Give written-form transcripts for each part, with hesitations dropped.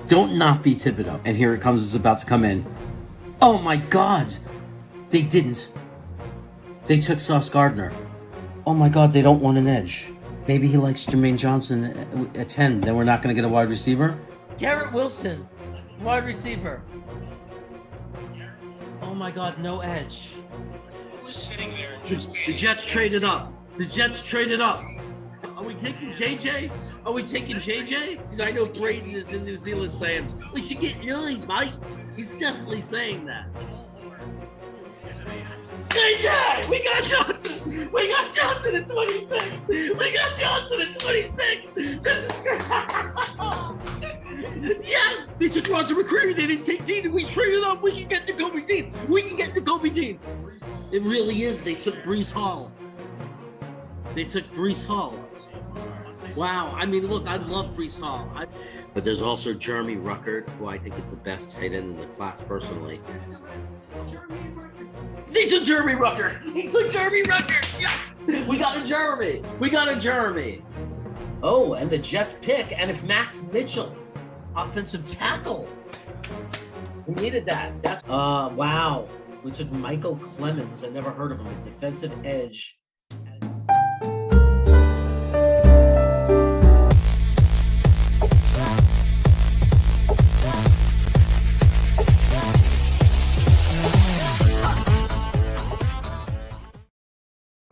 Don't not be Thibodeau. And here it comes. It's about to come in. Oh my God. They didn't. They took Sauce Gardner. Oh my God, they don't want an edge. Maybe he likes Jermaine Johnson at 10. Then we're not going to get a wide receiver? Garrett Wilson, wide receiver. Oh my God, no edge. Was sitting there. The Jets traded up. The Jets traded up. Are we taking JJ? Are we taking JJ? Because I know Braden is in New Zealand saying, we should get Lily, Mike. He's definitely saying that. JJ! We got Johnson! We got Johnson at 26! We got Johnson at 26! This is great! Yes! They took Roger McCreary. They didn't take Dean. We traded up. We can get Jacoby Dean. We can get Jacoby Dean. It really is. They took Breece Hall. They took Breece Hall. Wow. I mean, look, I love Breece Hall. But there's also Jeremy Ruckert, who I think is the best tight end in the class personally. They took Jeremy Ruckert. They took Jeremy Ruckert. Yes! We got a Jeremy. We got a Jeremy. Oh, and the Jets pick, and it's Max Mitchell, offensive tackle. We needed that. That's wow. We took Michael Clemens. I never heard of him. A defensive edge.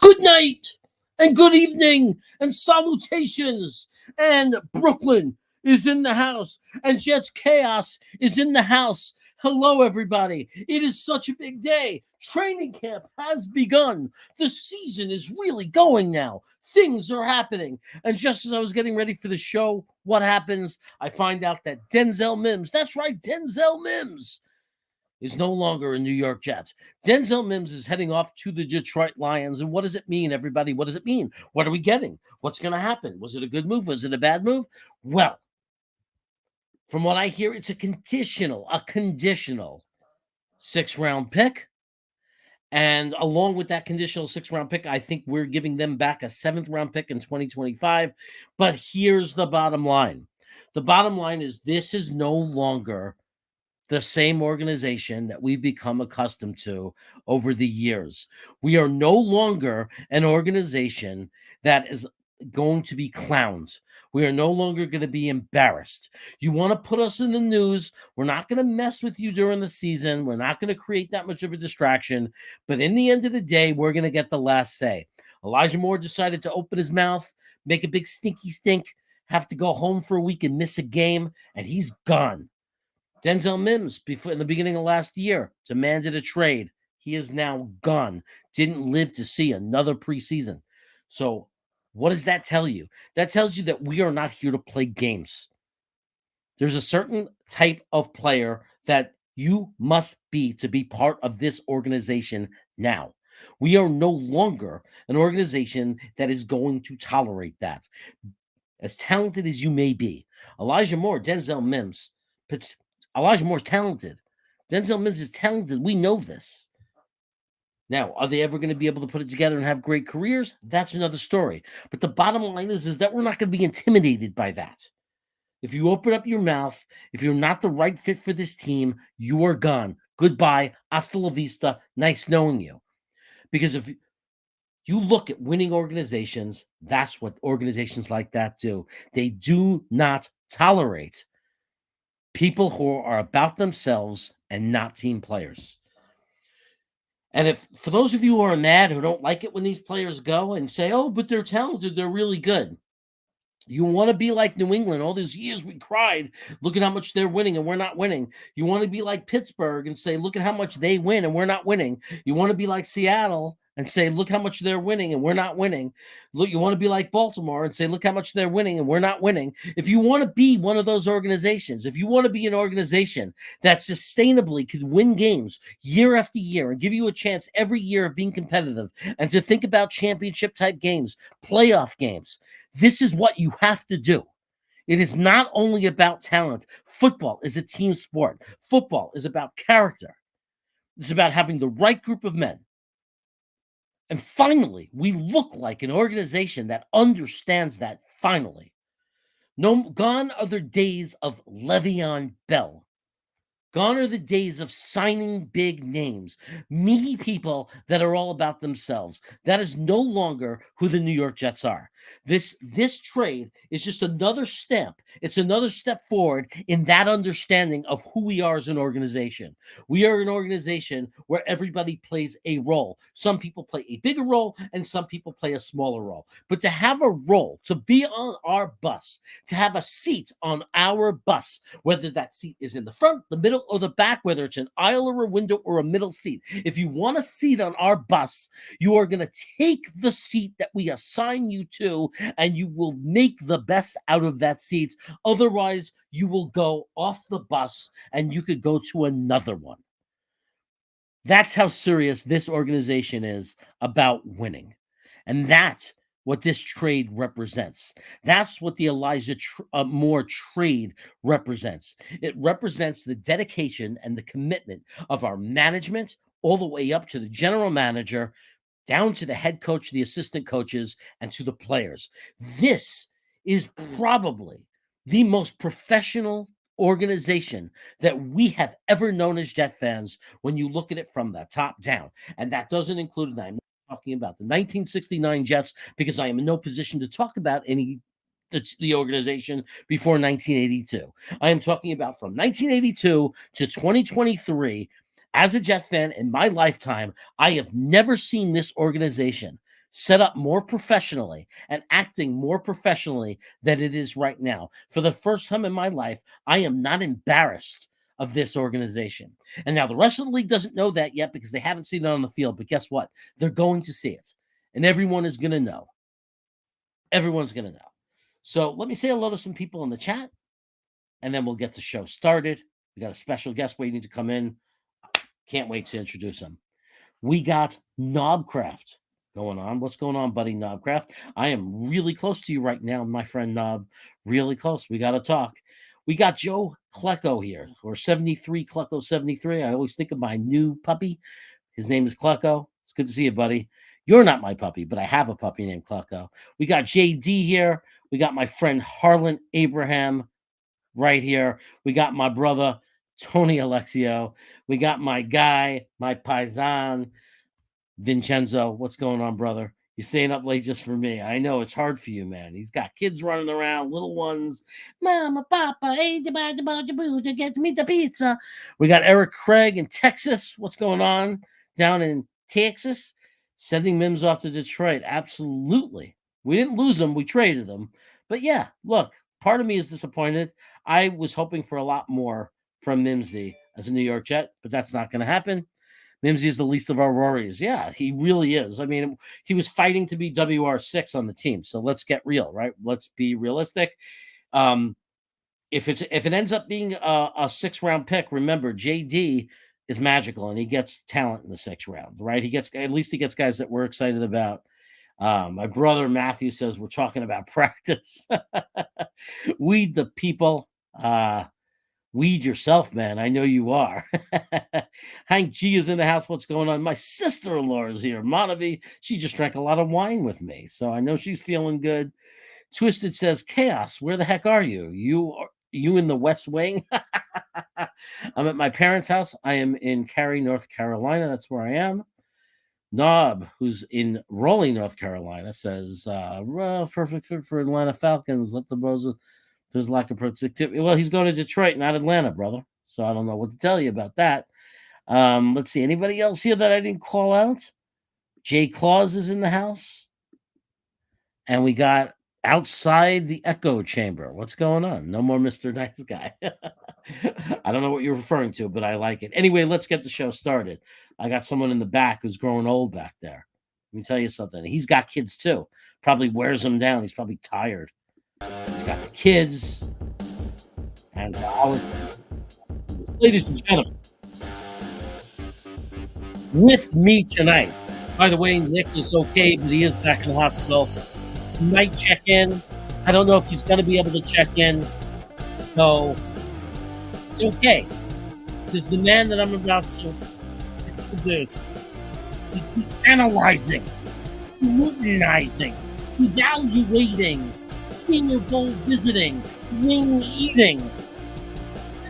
Good night and good evening and salutations. And Brooklyn is in the house and Jets Chaos is in the house. Hello, everybody. It is such a big day. Training camp has begun. The season is really going now. Things are happening. And just as I was getting ready for the show, what happens? I find out that Denzel Mims, that's right, Denzel Mims, is no longer a New York Jets. Denzel Mims is heading off to the Detroit Lions. And what does it mean, everybody? What does it mean? What are we getting? What's going to happen? Was it a good move? Was it a bad move? Well, from what I hear, it's a conditional 6th-round pick. And along with that conditional 6th-round pick, I think we're giving them back a 7th-round pick in 2025. But here's the bottom line. The bottom line is this is no longer the same organization that we've become accustomed to over the years. We are no longer an organization that is going to be clowned. We are no longer going to be embarrassed. You want to put us in the news. We're not going to mess with you during the season. We're not going to create that much of a distraction. But in the end of the day, we're going to get the last say. Elijah Moore decided to open his mouth, make a big stinky stink, have to go home for a week and miss a game, and he's gone. Denzel Mims, before in the beginning of last year, demanded a trade. He is now gone. Didn't live to see another preseason. So what does that tell you? That tells you that we are not here to play games. There's a certain type of player that you must be to be part of this organization now. We are no longer an organization that is going to tolerate that. As talented as you may be, Elijah Moore, Denzel Mims, Elijah Moore's talented. Denzel Mims is talented. We know this. Now, are they ever going to be able to put it together and have great careers? That's another story. But the bottom line is that we're not going to be intimidated by that. If you open up your mouth, if you're not the right fit for this team, you are gone. Goodbye. Hasta la vista. Nice knowing you. Because if you look at winning organizations, that's what organizations like that do. They do not tolerate people who are about themselves and not team players. And if for those of you who are mad, who don't like it when these players go and say, oh, but they're talented, they're really good. You want to be like New England. All these years we cried, look at how much they're winning and we're not winning. You want to be like Pittsburgh and say, look at how much they win and we're not winning. You want to be like Seattle and say, look how much they're winning and we're not winning. Look, you want to be like Baltimore and say, look how much they're winning and we're not winning. If you want to be one of those organizations, if you want to be an organization that sustainably could win games year after year and give you a chance every year of being competitive and to think about championship type games, playoff games, this is what you have to do. It is not only about talent. Football is a team sport. Football is about character. It's about having the right group of men. And finally, we look like an organization that understands that finally. No, gone are the days of Le'Veon Bell. Gone are the days of signing big names, meaty people that are all about themselves. That is no longer who the New York Jets are. This trade is just another step. It's another step forward in that understanding of who we are as an organization. We are an organization where everybody plays a role. Some people play a bigger role and some people play a smaller role. But to have a role, to be on our bus, to have a seat on our bus, whether that seat is in the front, the middle, or the back, whether it's an aisle or a window or a middle seat. If you want a seat on our bus, you are going to take the seat that we assign you to, and you will make the best out of that seat. Otherwise, you will go off the bus and you could go to another one. That's how serious this organization is about winning. And that's what this trade represents. That's what the Elijah Moore trade represents. It represents the dedication and the commitment of our management, all the way up to the general manager, down to the head coach, the assistant coaches, and to the players. This is probably the most professional organization that we have ever known as Jet fans when you look at it from the top down. And that doesn't include, and I'm talking about the 1969 Jets, because I am in no position to talk about the organization before 1982. I am talking about from 1982 to 2023. As a Jet fan in my lifetime, I have never seen this organization set up more professionally and acting more professionally than it is right now. For the first time in my life, I am not embarrassed of this organization. And now the rest of the league doesn't know that yet because they haven't seen it on the field. But guess what? They're going to see it. And everyone is going to know. Everyone's going to know. So let me say hello to some people in the chat, and then we'll get the show started. We got a special guest waiting to come in. Can't wait to introduce him. We got Knobcraft going on. What's going on, buddy, Knobcraft? I am really close to you right now, my friend Knob. Really close. We got to talk. We got Joe Klecko here, or 73 Klecko 73. I always think of my new puppy. His name is Klecko. It's good to see you, buddy. You're not my puppy, but I have a puppy named Klecko. We got JD here. We got my friend Harlan Abraham right here. We got my brother Tony Alexio. We got my guy, my paisan, Vincenzo. What's going on, brother? You're staying up late just for me. I know it's hard for you, man. He's got kids running around, little ones. Mama, Papa, hey, get me the pizza. We got Eric Craig in Texas. What's going on down in Texas? Sending Mims off to Detroit. Absolutely. We didn't lose them. We traded them. But yeah, look, part of me is disappointed. I was hoping for a lot more from Mimsy as a New York Jet, but that's not going to happen. Mimsy is the least of our worries. Yeah, he really is. I mean, he was fighting to be WR6 on the team. So let's get real, right? Let's be realistic. If it ends up being a 6th-round pick, remember JD is magical and he gets talent in the 6th round, right? He gets guys that we're excited about. My brother Matthew says we're talking about practice. Weed the people. Weed yourself, man. I know you are. Hank G is in the house. What's going on? My sister-in-law is here. Monavi, she just drank a lot of wine with me, so I know she's feeling good. Twisted says, Chaos, where the heck are you? You in the West Wing? I'm at my parents' house. I am in Cary, North Carolina. That's where I am. Knob, who's in Raleigh, North Carolina, says, perfect fit for Atlanta Falcons. Let the Boza... There's lack of productivity. Well, he's going to Detroit, not Atlanta, brother. So I don't know what to tell you about that. Let's see. Anybody else here that I didn't call out? Jay Claus is in the house. And we got outside the echo chamber. What's going on? No more Mr. Nice Guy. I don't know what you're referring to, but I like it. Anyway, let's get the show started. I got someone in the back who's growing old back there. Let me tell you something. He's got kids too. Probably wears them down. He's probably tired. He's got the kids. And ladies and gentlemen, with me tonight, by the way, Nick is okay, but he is back in the hospital. He might check in. I don't know if he's going to be able to check in. So it's okay. Because the man that I'm about to introduce is analyzing, scrutinizing, evaluating Senior Bowl visiting, wing eating,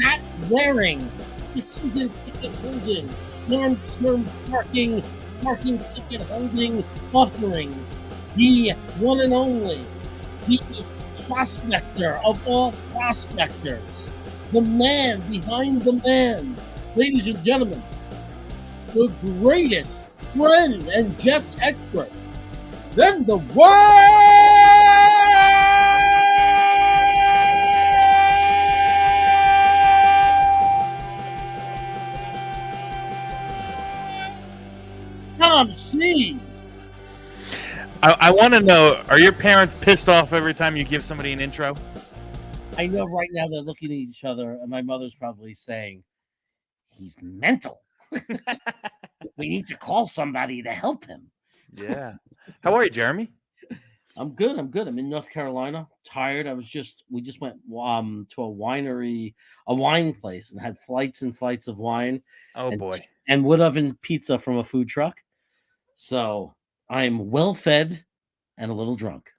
hat wearing, the season ticket holding, long-term parking ticket holding, buffering, the one and only, the prospector of all prospectors, the man behind the man, ladies and gentlemen, the greatest friend and Jets expert, then the Tom C. I want to know, are your parents pissed off every time you give somebody an intro? I know right now they're looking at each other, and my mother's probably saying, he's mental. We need to call somebody to help him. Yeah. How are you, Jeremy? I'm good. I'm in North Carolina. Tired. We just went to a wine place, and had flights and flights of wine. Oh, boy. And wood oven pizza from a food truck. So I'm well fed and a little drunk.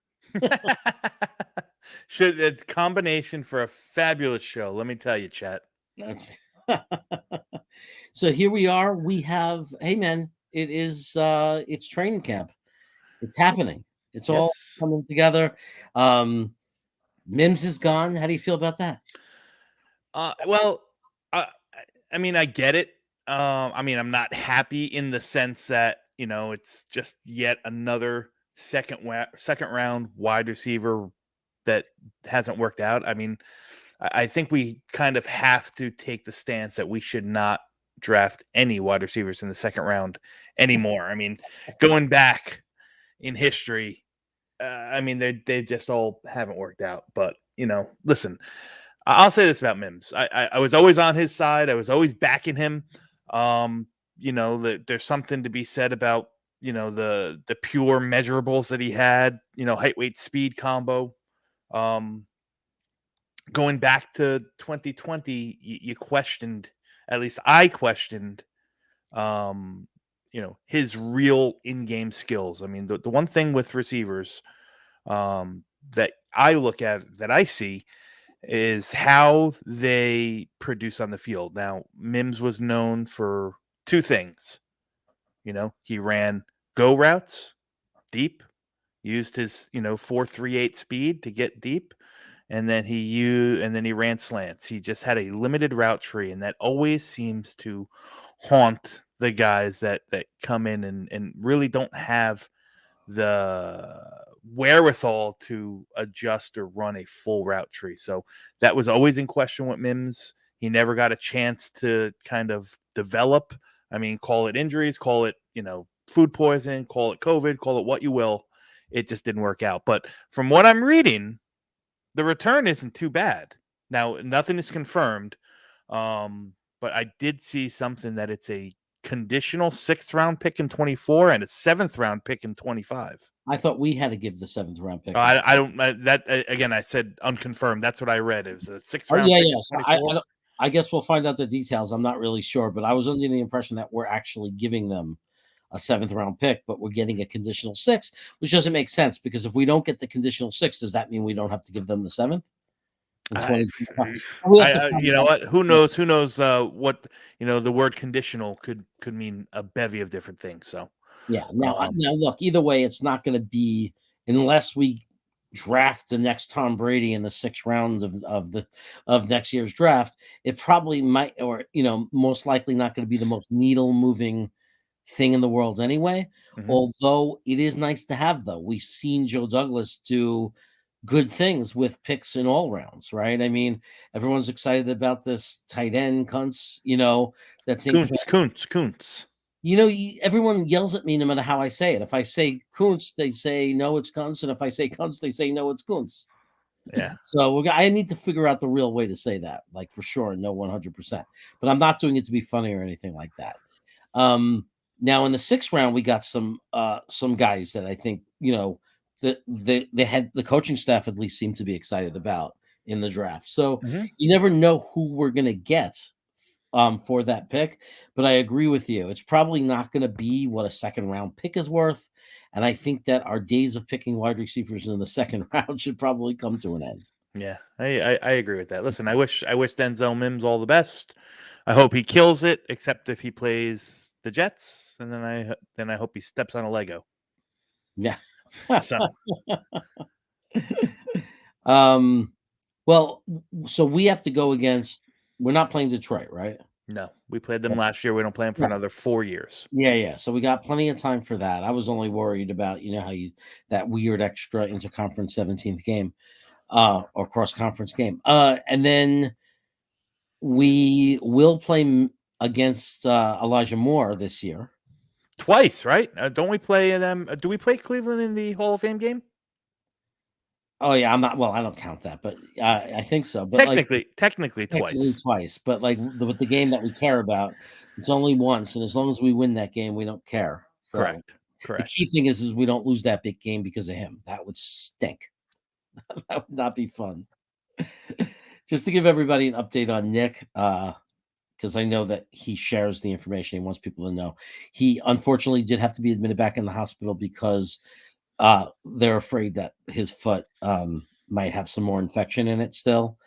Should a combination for a fabulous show, let me tell you, chat. That's so here we are. We have, hey man, it's training camp. It's happening. It's all coming together. Mims is gone. How do you feel about that? Well, I mean, I get it. I mean, I'm not happy in the sense that, you know, it's just yet another second round wide receiver that hasn't worked out. I mean, I think we kind of have to take the stance that we should not draft any wide receivers in the second round anymore. I mean, going back in history, I mean, they just all haven't worked out. But, you know, listen, I'll say this about Mims. I was always on his side. I was always backing him. You know, there's something to be said about, you know, the pure measurables that he had, you know, height, weight, speed combo. Going back to 2020, you questioned, at least I questioned, you know, his real in-game skills. I mean, the one thing with receivers that I look at, that I see, is how they produce on the field. Now, Mims was known for two things. You know, he ran go routes deep, used his, you know, 4.38 speed to get deep. And then he ran slants. He just had a limited route tree, and that always seems to haunt the guys that come in and really don't have the wherewithal to adjust or run a full route tree. So that was always in question with Mims. He never got a chance to kind of develop. I mean, call it injuries, call it, you know, food poisoning, call it COVID, call it what you will. It just didn't work out. But from what I'm reading, the return isn't too bad. Now, nothing is confirmed, but I did see something that it's a conditional 6th round pick in 24 and a 7th round pick in 25. I thought we had to give the 7th round pick. I don't. Again, I said unconfirmed. That's what I read. It was a 6th round. Yeah, pick yeah. So I guess we'll find out the details. I'm not really sure, but I was under the impression that we're actually giving them a 7th round pick, but we're getting a conditional 6, which doesn't make sense, because if we don't get the conditional 6, does that mean we don't have to give them the 7th? You know what? Who knows? Who knows what, you know, the word conditional could mean a bevy of different things. So yeah. Now look, either way, it's not going to be, unless we draft the next Tom Brady in the 6th round of next year's draft. It probably might, or, you know, most likely not going to be the most needle moving thing in the world anyway. Mm-hmm. Although it is nice to have, though. We've seen Joe Douglas do good things with picks in all rounds, right? I mean, everyone's excited about this tight end Kuntz, you know, that's Kuntz. You know, everyone yells at me no matter how I say it. If I say Kuntz, they say no, it's Kuntz, and if I say Kuntz, they say no, it's Kuntz. Yeah. So I need to figure out the real way to say that, like, for sure, no, 100%. But I'm not doing it to be funny or anything like that. Now in the 6th round, we got some guys that I think, you know, they had the coaching staff at least seemed to be excited about in the draft. So you never know who we're gonna get for that pick. But I agree with you. It's probably not gonna be what a 2nd round pick is worth. And I think that our days of picking wide receivers in the second round should probably come to an end. Yeah, I agree with that. Listen, I wish Denzel Mims all the best. I hope he kills it, except if he plays the Jets, and then I hope he steps on a Lego. Yeah. So Well, so we have to go against. We're not playing Detroit, right? no, we played them last year. We don't play them for another 4 years. Yeah. So we got plenty of time for that. I was only worried about how that weird extra interconference 17th game, or cross conference game. And then we will play against Elijah Moore this year. Twice, right? Don't we play them? Do we play Cleveland in the Hall of Fame game? Oh yeah, I'm not. Well, I don't count that, but I think so. But Technically twice. twice. But with the game that we care about, it's only once, and as long as we win that game, we don't care. So Correct. the key thing is we don't lose that big game because of him. That would stink. That would not be fun. Just to give everybody an update on Nick, because I know that he shares the information. He wants people to know. He unfortunately did have to be admitted back in the hospital because they're afraid that his foot might have some more infection in it still.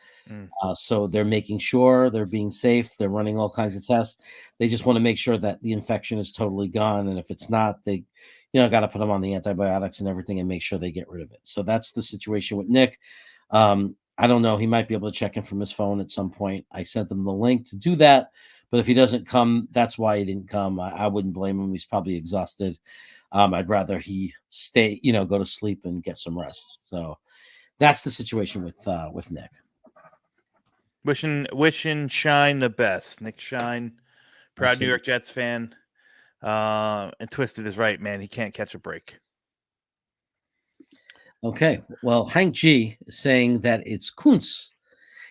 So they're making sure they're being safe. They're running all kinds of tests. They just want to make sure that the infection is totally gone. And if it's not, they, got to put them on the antibiotics and everything and make sure they get rid of it. So that's the situation with Nick. I don't know. He might be able to check in from his phone at some point. I sent him the link to do that. But if he doesn't come, that's why he didn't come. I wouldn't blame him. He's probably exhausted. I'd rather he stay, go to sleep and get some rest. So that's the situation with Nick. Wishing Shine the best. Nick Shine, proud Absolutely. New York Jets fan. And Twisted is right, man. He can't catch a break. Okay. Well, Hank G is saying that it's Kunz.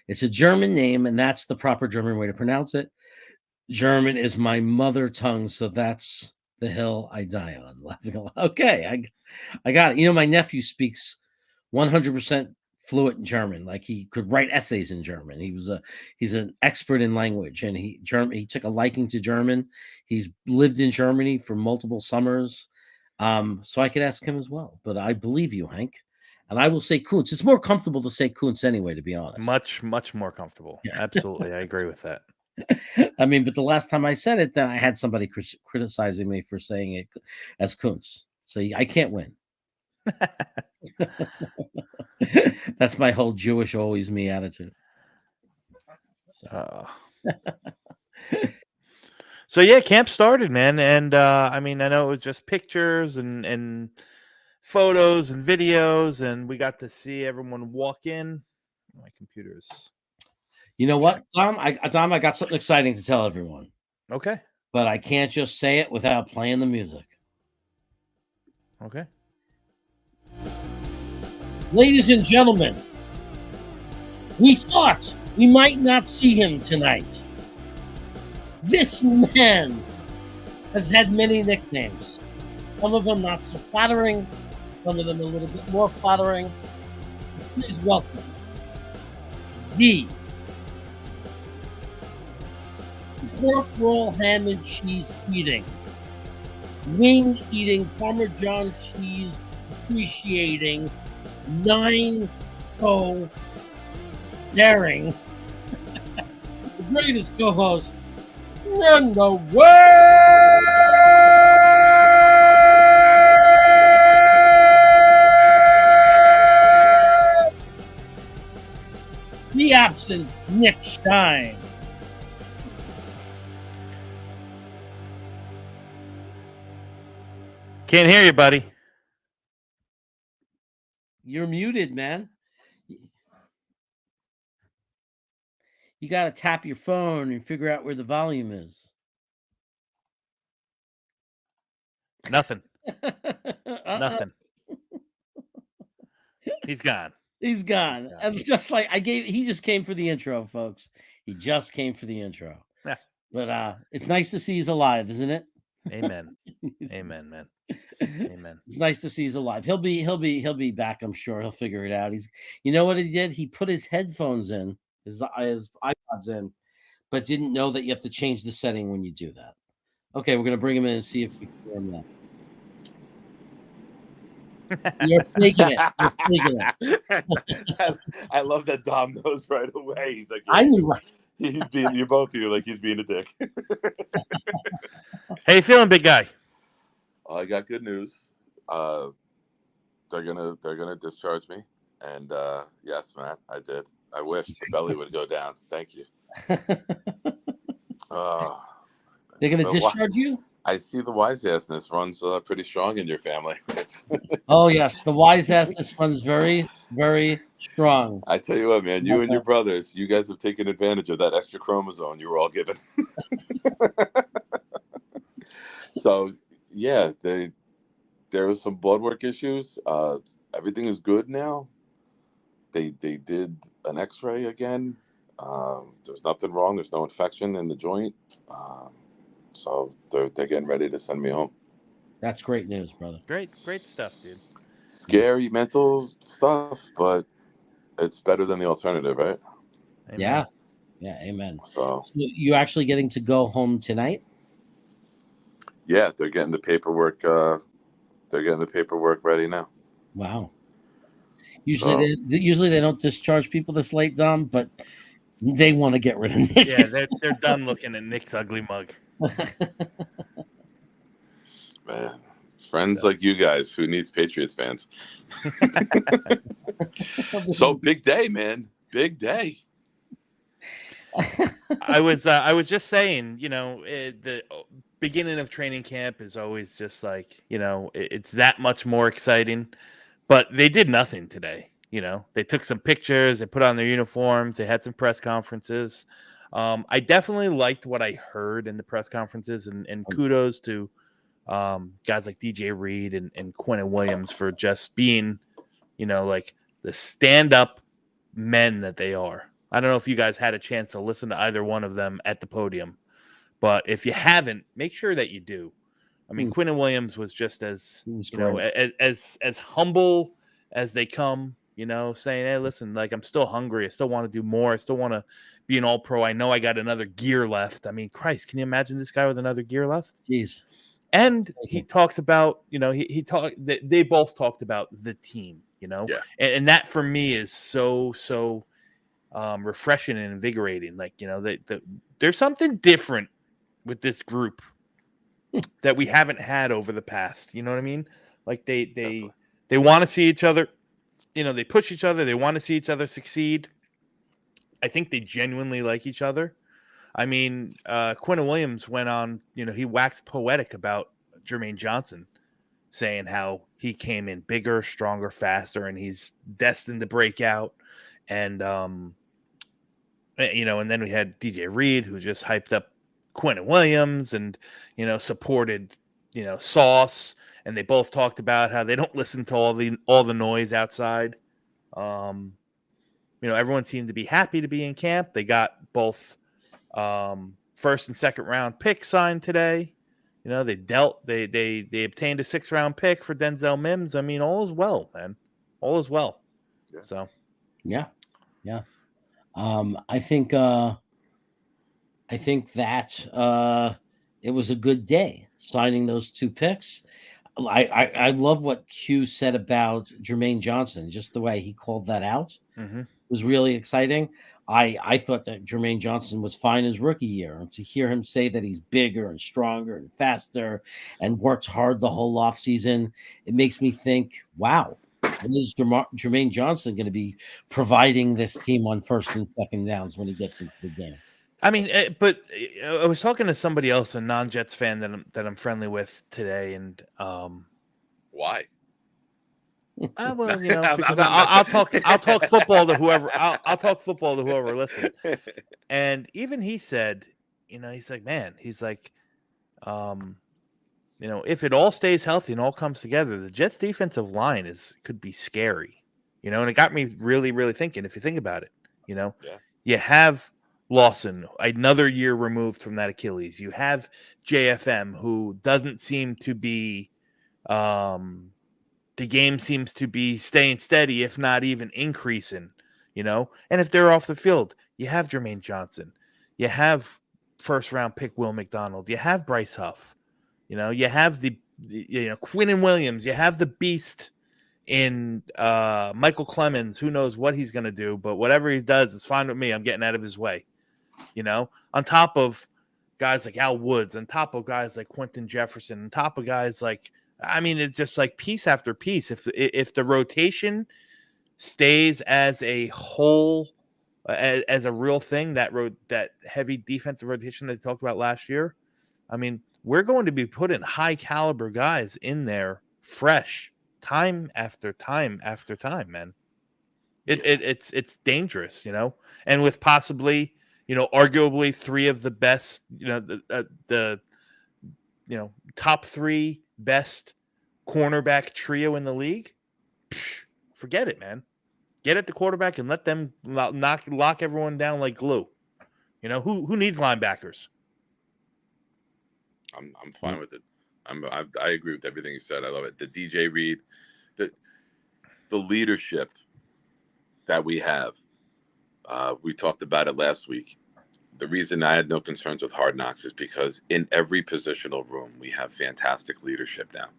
It's a German name, and that's the proper German way to pronounce it. German is my mother tongue, so that's the hill I die on. Laughing. Okay, I got it. My nephew speaks 100% fluent in German. Like he could write essays in German. He's an expert in language, and he took a liking to German. He's lived in Germany for multiple summers. So I could ask him as well. But I believe you, Hank. And I will say Kuntz. It's more comfortable to say Kuntz anyway, to be honest. Much more comfortable. Yeah. Absolutely. I agree with that. I mean, but the last time I said it, then I had somebody criticizing me for saying it as Kuntz. So I can't win. That's my whole Jewish always me attitude. So yeah, camp started, man. And I mean, I know it was just pictures and photos and videos, and we got to see everyone walk in. My computer's. You know what, Tom? I got something exciting to tell everyone. Okay. But I can't just say it without playing the music. Okay. Ladies and gentlemen, we thought we might not see him tonight. This man has had many nicknames. Some of them not so flattering, some of them a little bit more flattering. Please welcome the pork roll, ham and cheese eating, wing eating, Parmesan cheese appreciating, 9-0 daring, the greatest co-host in the world, the absent Nick Stein. Can't hear you, buddy. You're muted, man. You got to tap your phone and figure out where the volume is. Nothing. Nothing. He's gone. He's gone. And just like he just came for the intro, folks. He just came for the intro. Yeah. But it's nice to see he's alive, isn't it? Amen. Amen, man. Amen. It's nice to see he's alive. He'll be back, I'm sure. He'll figure it out. You know what he did? He put his headphones in, his iPods in, but didn't know that you have to change the setting when you do that. Okay, we're gonna bring him in and see if we can hear him now. You're faking it. You're faking it. I love that Dom knows right away. He's like, I knew right. he's being you both of you like he's being a dick. How you feeling, big guy? I got good news. They're gonna discharge me, and yes, man, I did. I wish the belly would go down. Thank you. They're going to But discharge you? I see the wise assness runs pretty strong in your family. Oh, yes. The wise assness runs very, very strong. I tell you what, man, you and your brothers, you guys have taken advantage of that extra chromosome you were all given. So, yeah, there was some blood work issues. Everything is good now. They did an X-ray again. There's nothing wrong. There's no infection in the joint. So they're getting ready to send me home. That's great news, brother. Great stuff, dude. Scary mental stuff, but it's better than the alternative, right? Amen. Yeah. Yeah. Amen. So You actually getting to go home tonight? yeah, they're getting the paperwork. They're getting the paperwork ready now. Wow. Usually they don't discharge people this late, Dom, but they want to get rid of Nick. Yeah, they're done looking at Nick's ugly mug. Man, friends like you guys, who needs Patriots fans? So big day, man. Big day. I was just saying, the beginning of training camp is always just like, it's that much more exciting. But they did nothing today. They took some pictures, they put on their uniforms, they had some press conferences. I definitely liked what I heard in the press conferences, and kudos to guys like DJ Reed and Quinnen Williams for just being, like the stand-up men that they are. I don't know if you guys had a chance to listen to either one of them at the podium, but if you haven't, make sure that you do. I mean, Quinnen Williams was just as as humble as they come, saying, "Hey, listen, like I'm still hungry. I still want to do more. I still want to be an All-Pro. I know I got another gear left." I mean, Christ, can you imagine this guy with another gear left? Jeez. And he talks about, they both talked about the team, Yeah. and that for me is so refreshing and invigorating. Like, there's something different with this group that we haven't had over the past. You know what I mean? Like they want to see each other. They push each other. They want to see each other succeed. I think they genuinely like each other. I mean, Quinnen Williams went on, he waxed poetic about Jermaine Johnson, saying how he came in bigger, stronger, faster, and he's destined to break out. And, and then we had DJ Reed, who just hyped up Quinnen Williams and, supported, Sauce. And they both talked about how they don't listen to all the noise outside. Everyone seemed to be happy to be in camp. They got both first and second round picks signed today. They obtained a 6th round pick for Denzel Mims. I mean, all is well, man. All is well. Yeah. So yeah. I think that it was a good day signing those 2 picks. I love what Q said about Jermaine Johnson, just the way he called that out. Mm-hmm. Was really exciting. I thought that Jermaine Johnson was fine his rookie year. And to hear him say that he's bigger and stronger and faster and worked hard the whole offseason, it makes me think, wow, when is Jermaine Johnson going to be providing this team on first and second downs when he gets into the game? I mean, but I was talking to somebody else, a non-Jets fan that I'm friendly with today, and Why? Well, because I'll talk football to whoever I'll talk football to whoever listens. And even he said, he's like, man, he's like, if it all stays healthy and all comes together, the Jets defensive line could be scary, and it got me really, really thinking. If you think about it, you have Lawson, another year removed from that Achilles. You have JFM, who doesn't seem to be, the game seems to be staying steady, if not even increasing, And if they're off the field, you have Jermaine Johnson. You have 1st round pick Will McDonald. You have Bryce Huff. You have the Quinnen Williams. You have the beast in Michael Clemens. Who knows what he's going to do, but whatever he does is fine with me. I'm getting out of his way. On top of guys like Al Woods, on top of guys like Quentin Jefferson, on top of guys like, it's just like piece after piece. If the rotation stays as a whole, as a real thing, that heavy defensive rotation that they talked about last year, we're going to be putting high caliber guys in there fresh time after time after time, man. It's dangerous, and with possibly, arguably three of the best, the top three best cornerback trio in the league. Forget it, man. Get at the quarterback and let them lock everyone down like glue. Who needs linebackers? I'm fine with it. I agree with everything you said. I love it. The DJ Reed, the leadership that we have. We talked about it last week. The reason I had no concerns with Hard Knocks is because in every positional room, we have fantastic leadership now.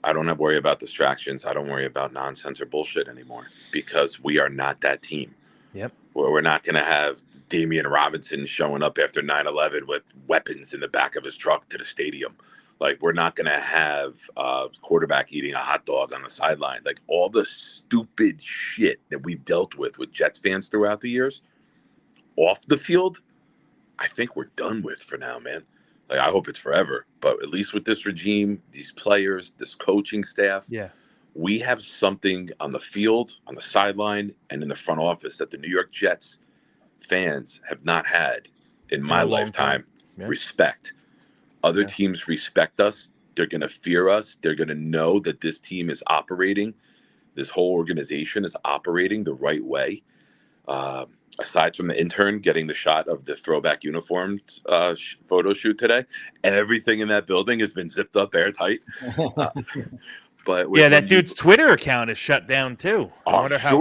I don't have to worry about distractions. I don't worry about nonsense or bullshit anymore because we are not that team. Yep. Where we're not going to have Damian Robinson showing up after 9/11 with weapons in the back of his truck to the stadium. Like, we're not going to have quarterback eating a hot dog on the sideline. Like, all the stupid shit that we've dealt with Jets fans throughout the years, off the field, I think we're done with for now, man. Like, I hope it's forever. But at least with this regime, these players, this coaching staff, we have something on the field, on the sideline, and in the front office that the New York Jets fans have not had in my lifetime. Respect. Other teams respect us. They're going to fear us. They're going to know that this team is operating. This whole organization is operating the right way. Aside from the intern getting the shot of the throwback uniform photo shoot today, everything in that building has been zipped up airtight. But that dude's Twitter account is shut down too. I wonder how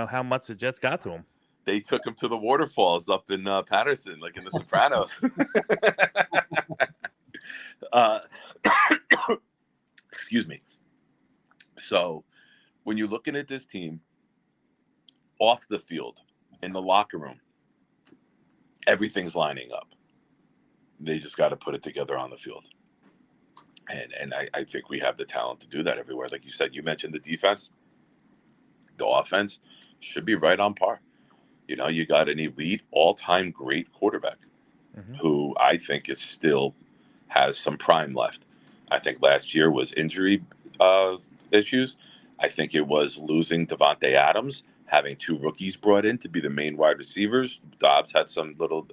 how much the Jets got to him. They took him to the waterfalls up in Patterson, like in The Sopranos. Excuse me. So when you're looking at this team off the field, in the locker room, everything's lining up. They just got to put it together on the field. And I think we have the talent to do that everywhere. Like you said, you mentioned the defense. The offense should be right on par. You got an elite, all-time great quarterback who I think still has some prime left. I think last year was injury issues. I think it was losing Devontae Adams, having two rookies brought in to be the main wide receivers. Dobbs had some little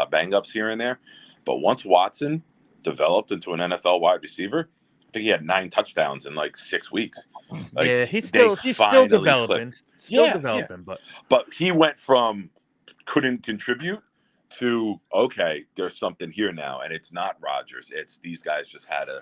bang-ups here and there. But once Watson developed into an NFL wide receiver, I think he had 9 touchdowns in like 6 weeks. Like, he's still developing. Developing. But he went from couldn't contribute to, okay, there's something here now, and it's not Rodgers. It's these guys just had to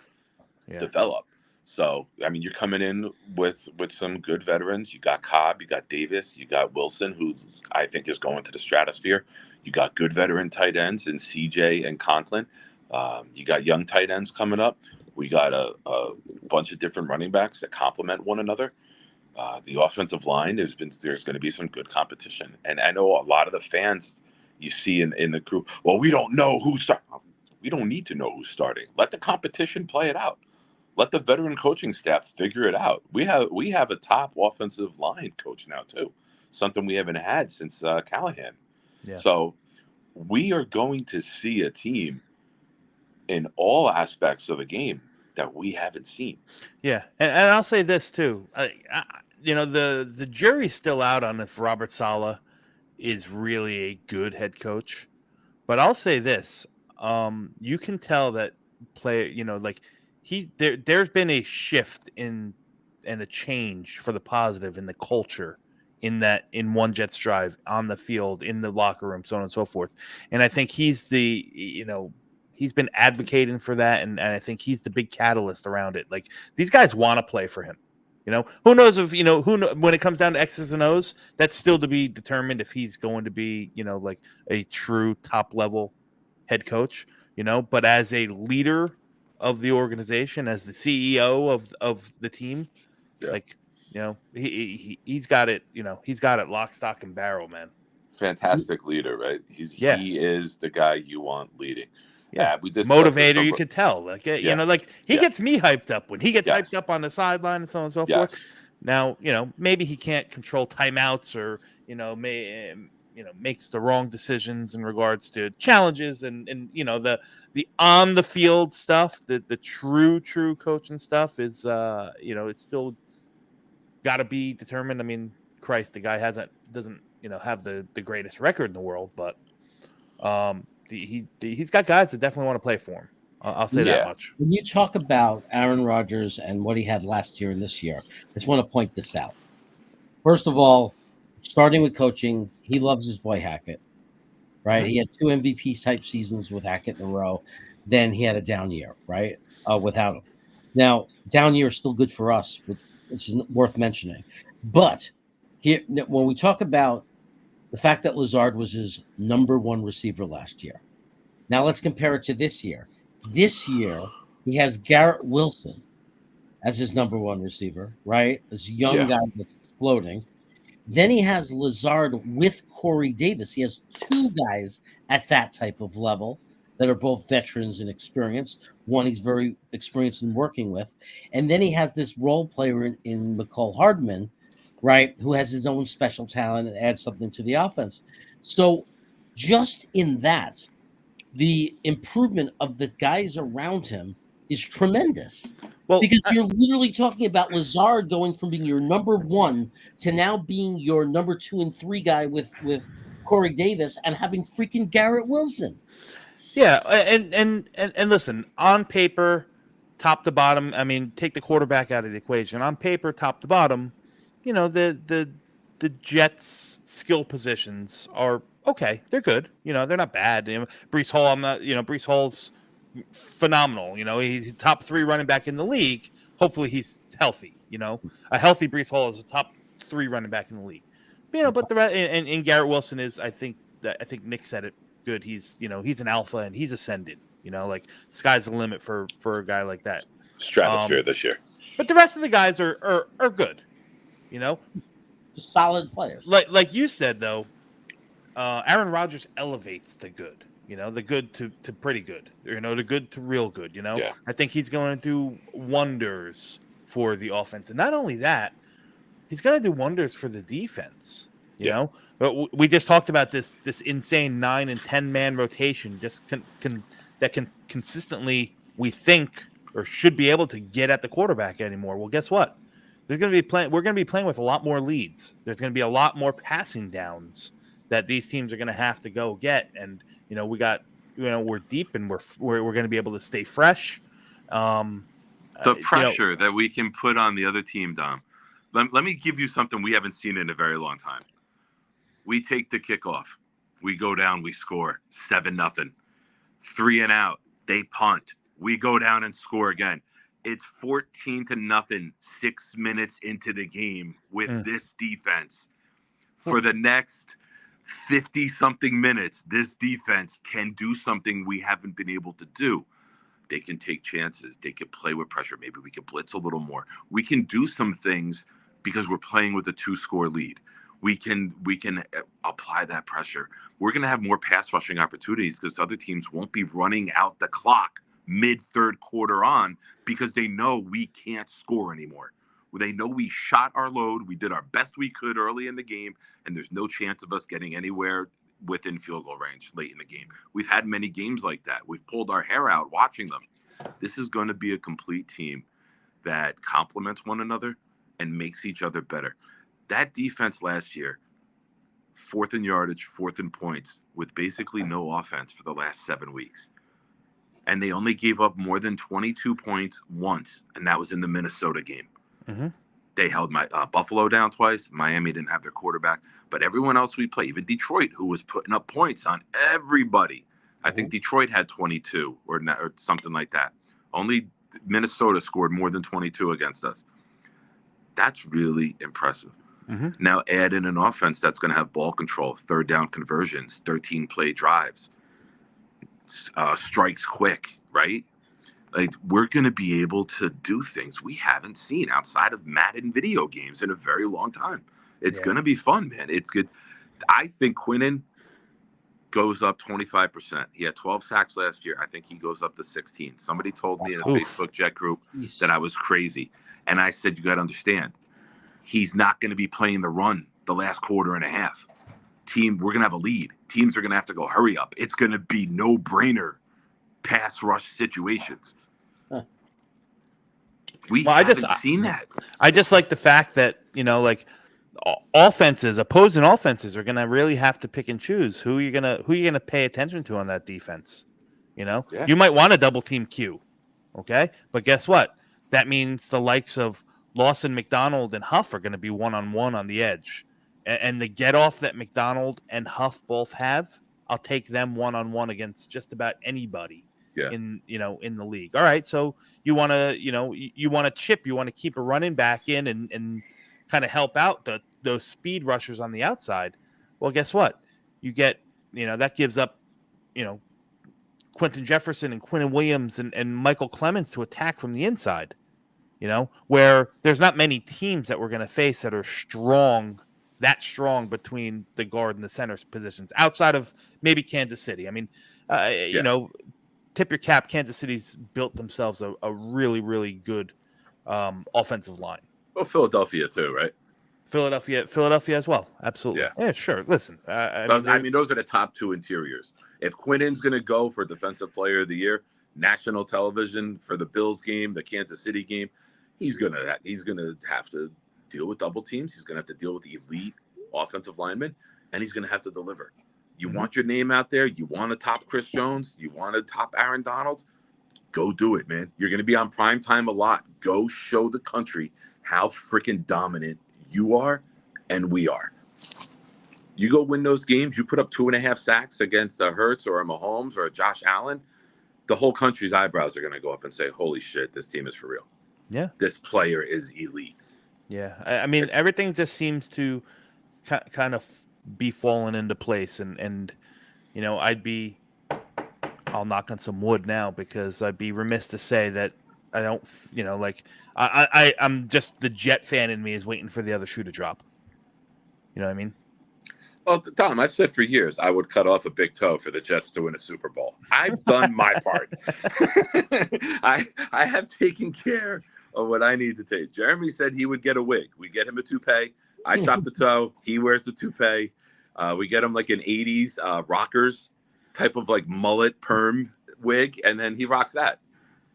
develop. So, you're coming in with some good veterans. You got Cobb, you got Davis, you got Wilson, who I think is going to the stratosphere. You got good veteran tight ends in CJ and Conklin. You got young tight ends coming up. We got a bunch of different running backs that complement one another. The offensive line, there's going to be some good competition. And I know a lot of the fans you see in the group, well, we don't know who's starting. We don't need to know who's starting. Let the competition play it out. Let the veteran coaching staff figure it out. We have a top offensive line coach now too, something we haven't had since Callahan. Yeah. So we are going to see a team in all aspects of the game that we haven't seen. Yeah, and I'll say this too. The jury's still out on if Robert Saleh is really a good head coach. But I'll say this: you can tell that there's been a shift and a change for the positive in the culture in One Jets Drive, on the field, in the locker room, so on and so forth. And I think he's he's been advocating for that, and I think he's the big catalyst around it. Like, these guys want to play for him. Who knows if when it comes down to X's and O's, that's still to be determined if he's going to be like a true top level head coach. But as a leader of the organization, as the CEO of the team. Yeah. Like, he's got it. He's got it lock, stock, and barrel, man. Fantastic leader, right? Yeah. He is the guy you want leading. Yeah, we discussed this motivator. You over- could tell, like he Yeah. gets me hyped up when he gets Yes. hyped up on the sideline and so on and so forth. Yes. Now, maybe he can't control timeouts or makes the wrong decisions in regards to challenges and the on the field stuff. The true coaching stuff is it's still got to be determined. I mean, Christ, the guy doesn't have the greatest record in the world, but he's got guys that definitely want to play for him. I'll say that much. When you talk about Aaron Rodgers and what he had last year and this year, I just want to point this out. First of all, starting with coaching, he loves his boy Hackett, right? He had 2 MVP type seasons with Hackett in a row. Then he had a down year, right? Without him. Now, down year is still good for us, which is worth mentioning. But here, when we talk about the fact that Lazard was his number 1 receiver last year, now let's compare it to this year. This year, he has Garrett Wilson as his number 1 receiver, right? This young guy that's exploding. Then he has Lazard with Corey Davis. He has 2 guys at that type of level that are both veterans and experienced. One he's very experienced in working with. And then he has this role player in McCall Hardman, right, who has his own special talent and adds something to the offense. So just in that, the improvement of the guys around him is tremendous. Well, because you're literally talking about Lazard going from being your number 1 to now being your number 2 and 3 guy with Corey Davis and having freaking Garrett Wilson. Yeah, and listen, on paper, top to bottom, I mean, take the quarterback out of the equation. On paper, top to bottom, the Jets' skill positions are okay. They're good. They're not bad. Breece Hall, Breece Hall's phenomenal. He's top 3 running back in the league. Hopefully he's healthy. A healthy Breece Hall is a top 3 running back in the league. But the rest, and Garrett Wilson is, I think Nick said it good. He's an alpha and he's ascended. Like sky's the limit for a guy like that. Stratosphere this year. But the rest of the guys are good. Solid players. Like you said though, Aaron Rodgers elevates the good. The good to pretty good. The good to real good. Yeah. I think he's going to do wonders for the offense, and not only that, he's going to do wonders for the defense. You know, but we just talked about this insane 9 and 10 man rotation. Just that can consistently, we think, or should be able to get at the quarterback anymore. Well, guess what? We're going to be playing with a lot more leads. There's going to be a lot more passing downs that these teams are going to have to go get. And we're deep and we're going to be able to stay fresh. The pressure that we can put on the other team, Dom. Let me give you something we haven't seen in a very long time. We take the kickoff. We go down. We score 7-0. 3 and out. They punt. We go down and score again. It's 14-0. 6 minutes into the game with this defense. For the next 50-something minutes, this defense can do something we haven't been able to do. They can take chances. They can play with pressure. Maybe we can blitz a little more. We can do some things because we're playing with a 2-score lead. We can apply that pressure. We're going to have more pass rushing opportunities because other teams won't be running out the clock mid-third quarter on because they know we can't score anymore. They know we shot our load. We did our best we could early in the game, and there's no chance of us getting anywhere within field goal range late in the game. We've had many games like that. We've pulled our hair out watching them. This is going to be a complete team that complements one another and makes each other better. That defense last year, 4th in yardage, 4th in points, with basically no offense for the last 7 weeks. And they only gave up more than 22 points once, and that was in the Minnesota game. Mm-hmm. They held Buffalo down twice. Miami didn't have their quarterback. But everyone else we play, even Detroit, who was putting up points on everybody. I think Detroit had 22 or something like that. Only Minnesota scored more than 22 against us. That's really impressive. Mm-hmm. Now add in an offense that's going to have ball control, 3rd down conversions, 13-play drives, strikes quick, right? Like, we're going to be able to do things we haven't seen outside of Madden video games in a very long time. It's going to be fun, man. It's good. I think Quinnen goes up 25%. He had 12 sacks last year. I think he goes up to 16. Somebody told me in a Facebook Jet group that I was crazy. And I said, you got to understand, he's not going to be playing the run the last quarter and a half. We're going to have a lead. Teams are going to have to go hurry up. It's going to be no-brainer pass rush situations. We haven't seen that. I just like the fact that, like opposing offenses are going to really have to pick and choose who you're going to pay attention to on that defense. You might want to double team Q. Okay. But guess what? That means the likes of Lawson, McDonald, and Huff are going to be one-on-one on the edge. And the get off that McDonald and Huff both have, I'll take them one-on-one against just about anybody in the league. All right. So you want to, you want to chip, you want to keep a running back in and kind of help out those speed rushers on the outside. Well, guess what? You get, that gives up, Quentin Jefferson and Quinnen Williams and Michael Clemens to attack from the inside, where there's not many teams that we're going to face that are that strong between the guard and the center positions outside of maybe Kansas City. I mean, tip your cap. Kansas City's built themselves a really, really good offensive line. Well, Philadelphia too, right? Philadelphia as well. Absolutely. Yeah, sure. Listen, I mean, those are the top two interiors. If Quinnen's going to go for Defensive Player of the Year, national television for the Bills game, the Kansas City game, he's gonna have to deal with double teams. He's going to have to deal with elite offensive linemen, and he's going to have to deliver. You want your name out there. You want to top Chris Jones. You want to top Aaron Donald. Go do it, man. You're going to be on prime time a lot. Go show the country how freaking dominant you are and we are. You go win those games. You put up 2.5 sacks against a Hurts or a Mahomes or a Josh Allen. The whole country's eyebrows are going to go up and say, holy shit, this team is for real. Yeah. This player is elite. Yeah. I mean, everything just seems to kind of be falling into place. And I'll knock on some wood now because I'd be remiss to say that I don't, I'm just the Jet fan in me is waiting for the other shoe to drop. You know what I mean? Well, Tom, I've said for years I would cut off a big toe for the Jets to win a Super Bowl. I've done my part. I have taken care of what I need to take. Jeremy said he would get a wig. We get him a toupee. I chop the toe. He wears the toupee. We get him like an 80s rockers type of like mullet perm wig, and then he rocks that.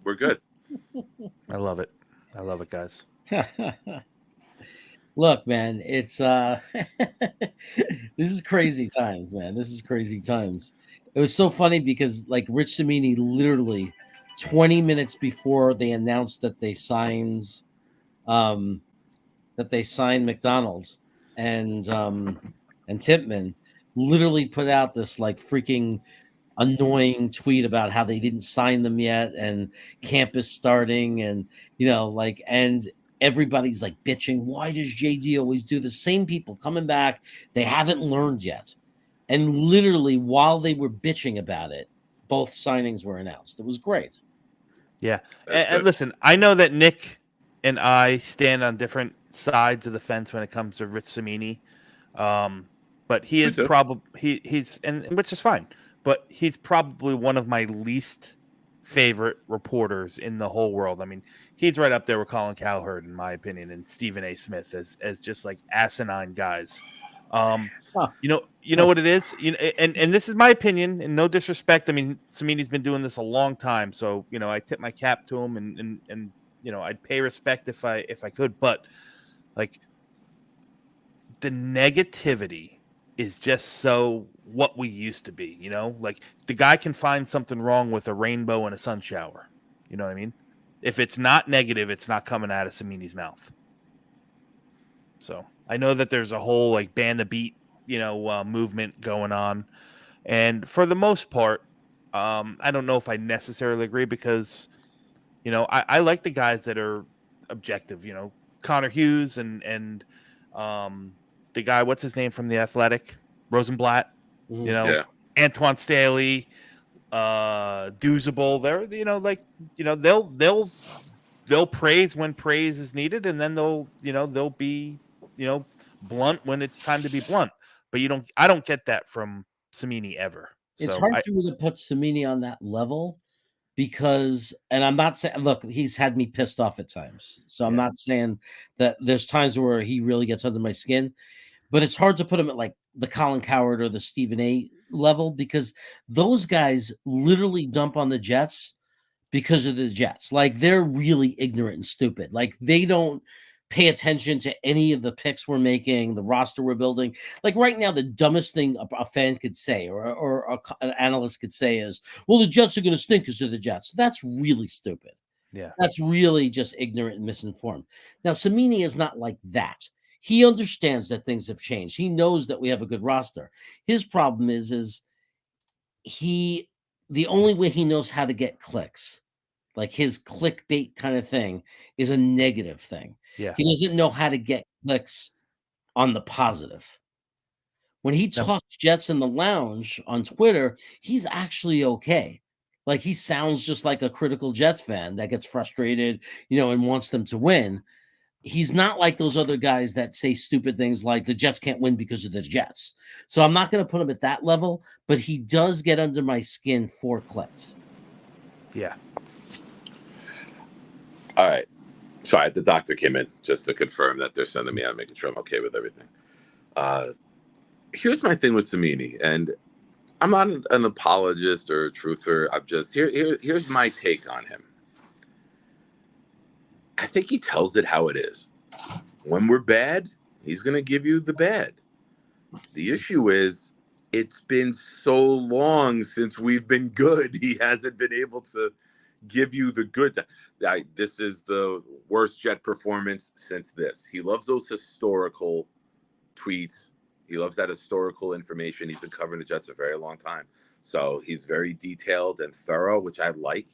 We're good. I love it. I love it, guys. Look, man, it's this is crazy times, man. This is crazy times. It was so funny because like Rich Cimini literally 20 minutes before they announced that they signed McDonald and Tippmann, literally put out this like freaking annoying tweet about how they didn't sign them yet and camp is starting and and everybody's like bitching, why does JD always do the same people coming back? They haven't learned yet. And literally while they were bitching about it, both signings were announced. It was great. Yeah. And listen, I know that Nick and I stand on different sides of the fence when it comes to Rich Cimini. But he is probably he's which is fine. But he's probably one of my least favorite reporters in the whole world. I mean, he's right up there with Colin Cowherd, in my opinion, and Stephen A. Smith as just like asinine guys. You know what it is? And this is my opinion, and no disrespect. I mean, Cimini's been doing this a long time, so I tip my cap to him, and I'd pay respect if I could. But like, the negativity is just so what we used to be, like the guy can find something wrong with a rainbow and a sun shower. You know what I mean? If it's not negative, it's not coming out of Cimini's mouth. So I know that there's a whole like ban the beat, movement going on. And for the most part, I don't know if I necessarily agree because, I like the guys that are objective, Connor Hughes and the guy, what's his name from The Athletic? Rosenblatt, Antoine Staley, Doozable. They'll praise when praise is needed, and then they'll be blunt when it's time to be blunt. But I don't get that from Cimini ever. It's So hard for me to put Cimini on that level because, and I'm not saying, look, he's had me pissed off at times. So I'm not saying that there's times where he really gets under my skin, but it's hard to put him at like the Colin Cowherd or the Stephen A level because those guys literally dump on the Jets because of the Jets. Like they're really ignorant and stupid. Like they don't pay attention to any of the picks we're making, the roster we're building. Like right now, the dumbest thing a fan could say or an analyst could say is, well, the Jets are going to stink because of the Jets. That's really stupid. Yeah. That's really just ignorant and misinformed. Now, Cimini is not like that. He understands that things have changed. He knows that we have a good roster. His problem is the only way he knows how to get clicks, like his clickbait kind of thing, is a negative thing. Yeah. He doesn't know how to get clicks on the positive. When he talks Jets in the lounge on Twitter, he's actually okay. Like he sounds just like a critical Jets fan that gets frustrated, and wants them to win. He's not like those other guys that say stupid things like the Jets can't win because of the Jets. So I'm not going to put him at that level, but he does get under my skin for clicks. Yeah. All right. Sorry, the doctor came in just to confirm that they're sending me out, making sure I'm okay with everything. Here's my thing with Cimini, and I'm not an apologist or a truther. I'm just here's my take on him. I think he tells it how it is. When we're bad, he's going to give you the bad. The issue is it's been so long since we've been good. He hasn't been able to give you the good. This is the worst Jet performance since this. He loves those historical tweets. He loves that historical information. He's been covering the Jets a very long time. So he's very detailed and thorough, which I like.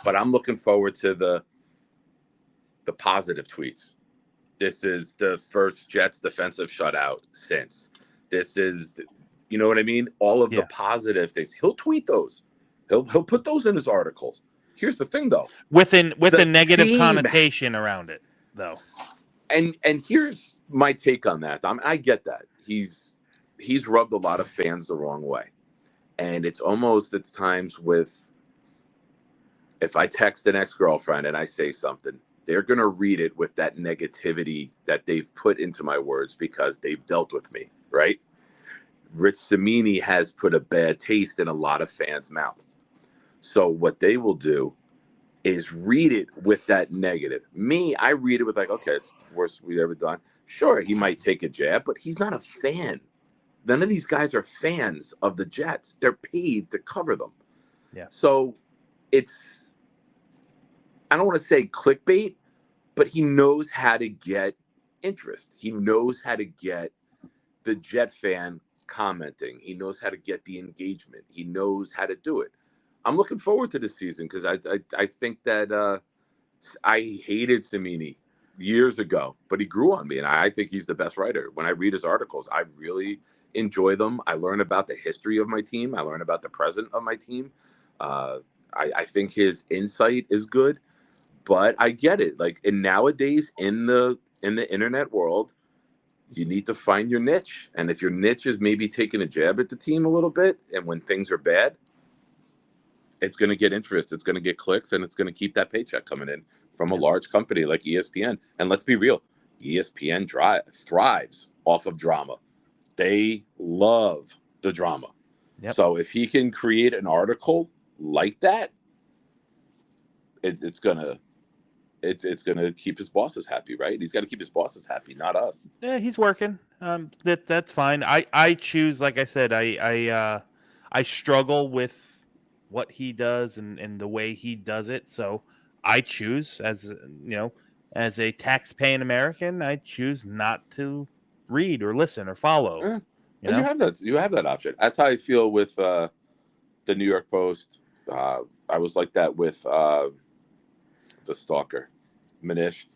But I'm looking forward to the positive tweets. This is the first Jets defensive shutout since. This is, you know what I mean? All of the positive things. He'll tweet those. He'll put those in his articles. Here's the thing, though. With a negative connotation around it, though. And here's my take on that. I get that. He's rubbed a lot of fans the wrong way. And it's times with, if I text an ex-girlfriend and I say something, they're going to read it with that negativity that they've put into my words because they've dealt with me, right? Rich Cimini has put a bad taste in a lot of fans' mouths. So what they will do is read it with that negative. Me, I read it with like, okay, it's the worst we've ever done. Sure, he might take a jab, but he's not a fan. None of these guys are fans of the Jets. They're paid to cover them. Yeah. So it's, I don't want to say clickbait, but he knows how to get interest. He knows how to get the Jet fan commenting. He knows how to get the engagement. He knows how to do it. I'm looking forward to this season because I think that I hated Cimini years ago, but he grew on me, and I think he's the best writer. When I read his articles, I really enjoy them. I learn about the history of my team. I learn about the present of my team. I think his insight is good, but I get it. Like, and nowadays in the internet world, you need to find your niche. And if your niche is maybe taking a jab at the team a little bit, and when things are bad, it's going to get interest, it's going to get clicks, and it's going to keep that paycheck coming in from a large company like ESPN. And let's be real, ESPN thrives off of drama. They love the drama. Yep. So if he can create an article like that, it's gonna keep his bosses happy, right? He's got to keep his bosses happy, not us. Yeah, he's working. That's fine. I choose, like I said, I struggle with what he does and the way he does it. So I choose, as a tax-paying American, I choose not to read or listen or follow. Yeah. You have that option. That's how I feel with the New York Post. I was like that with the Stalker, Manish.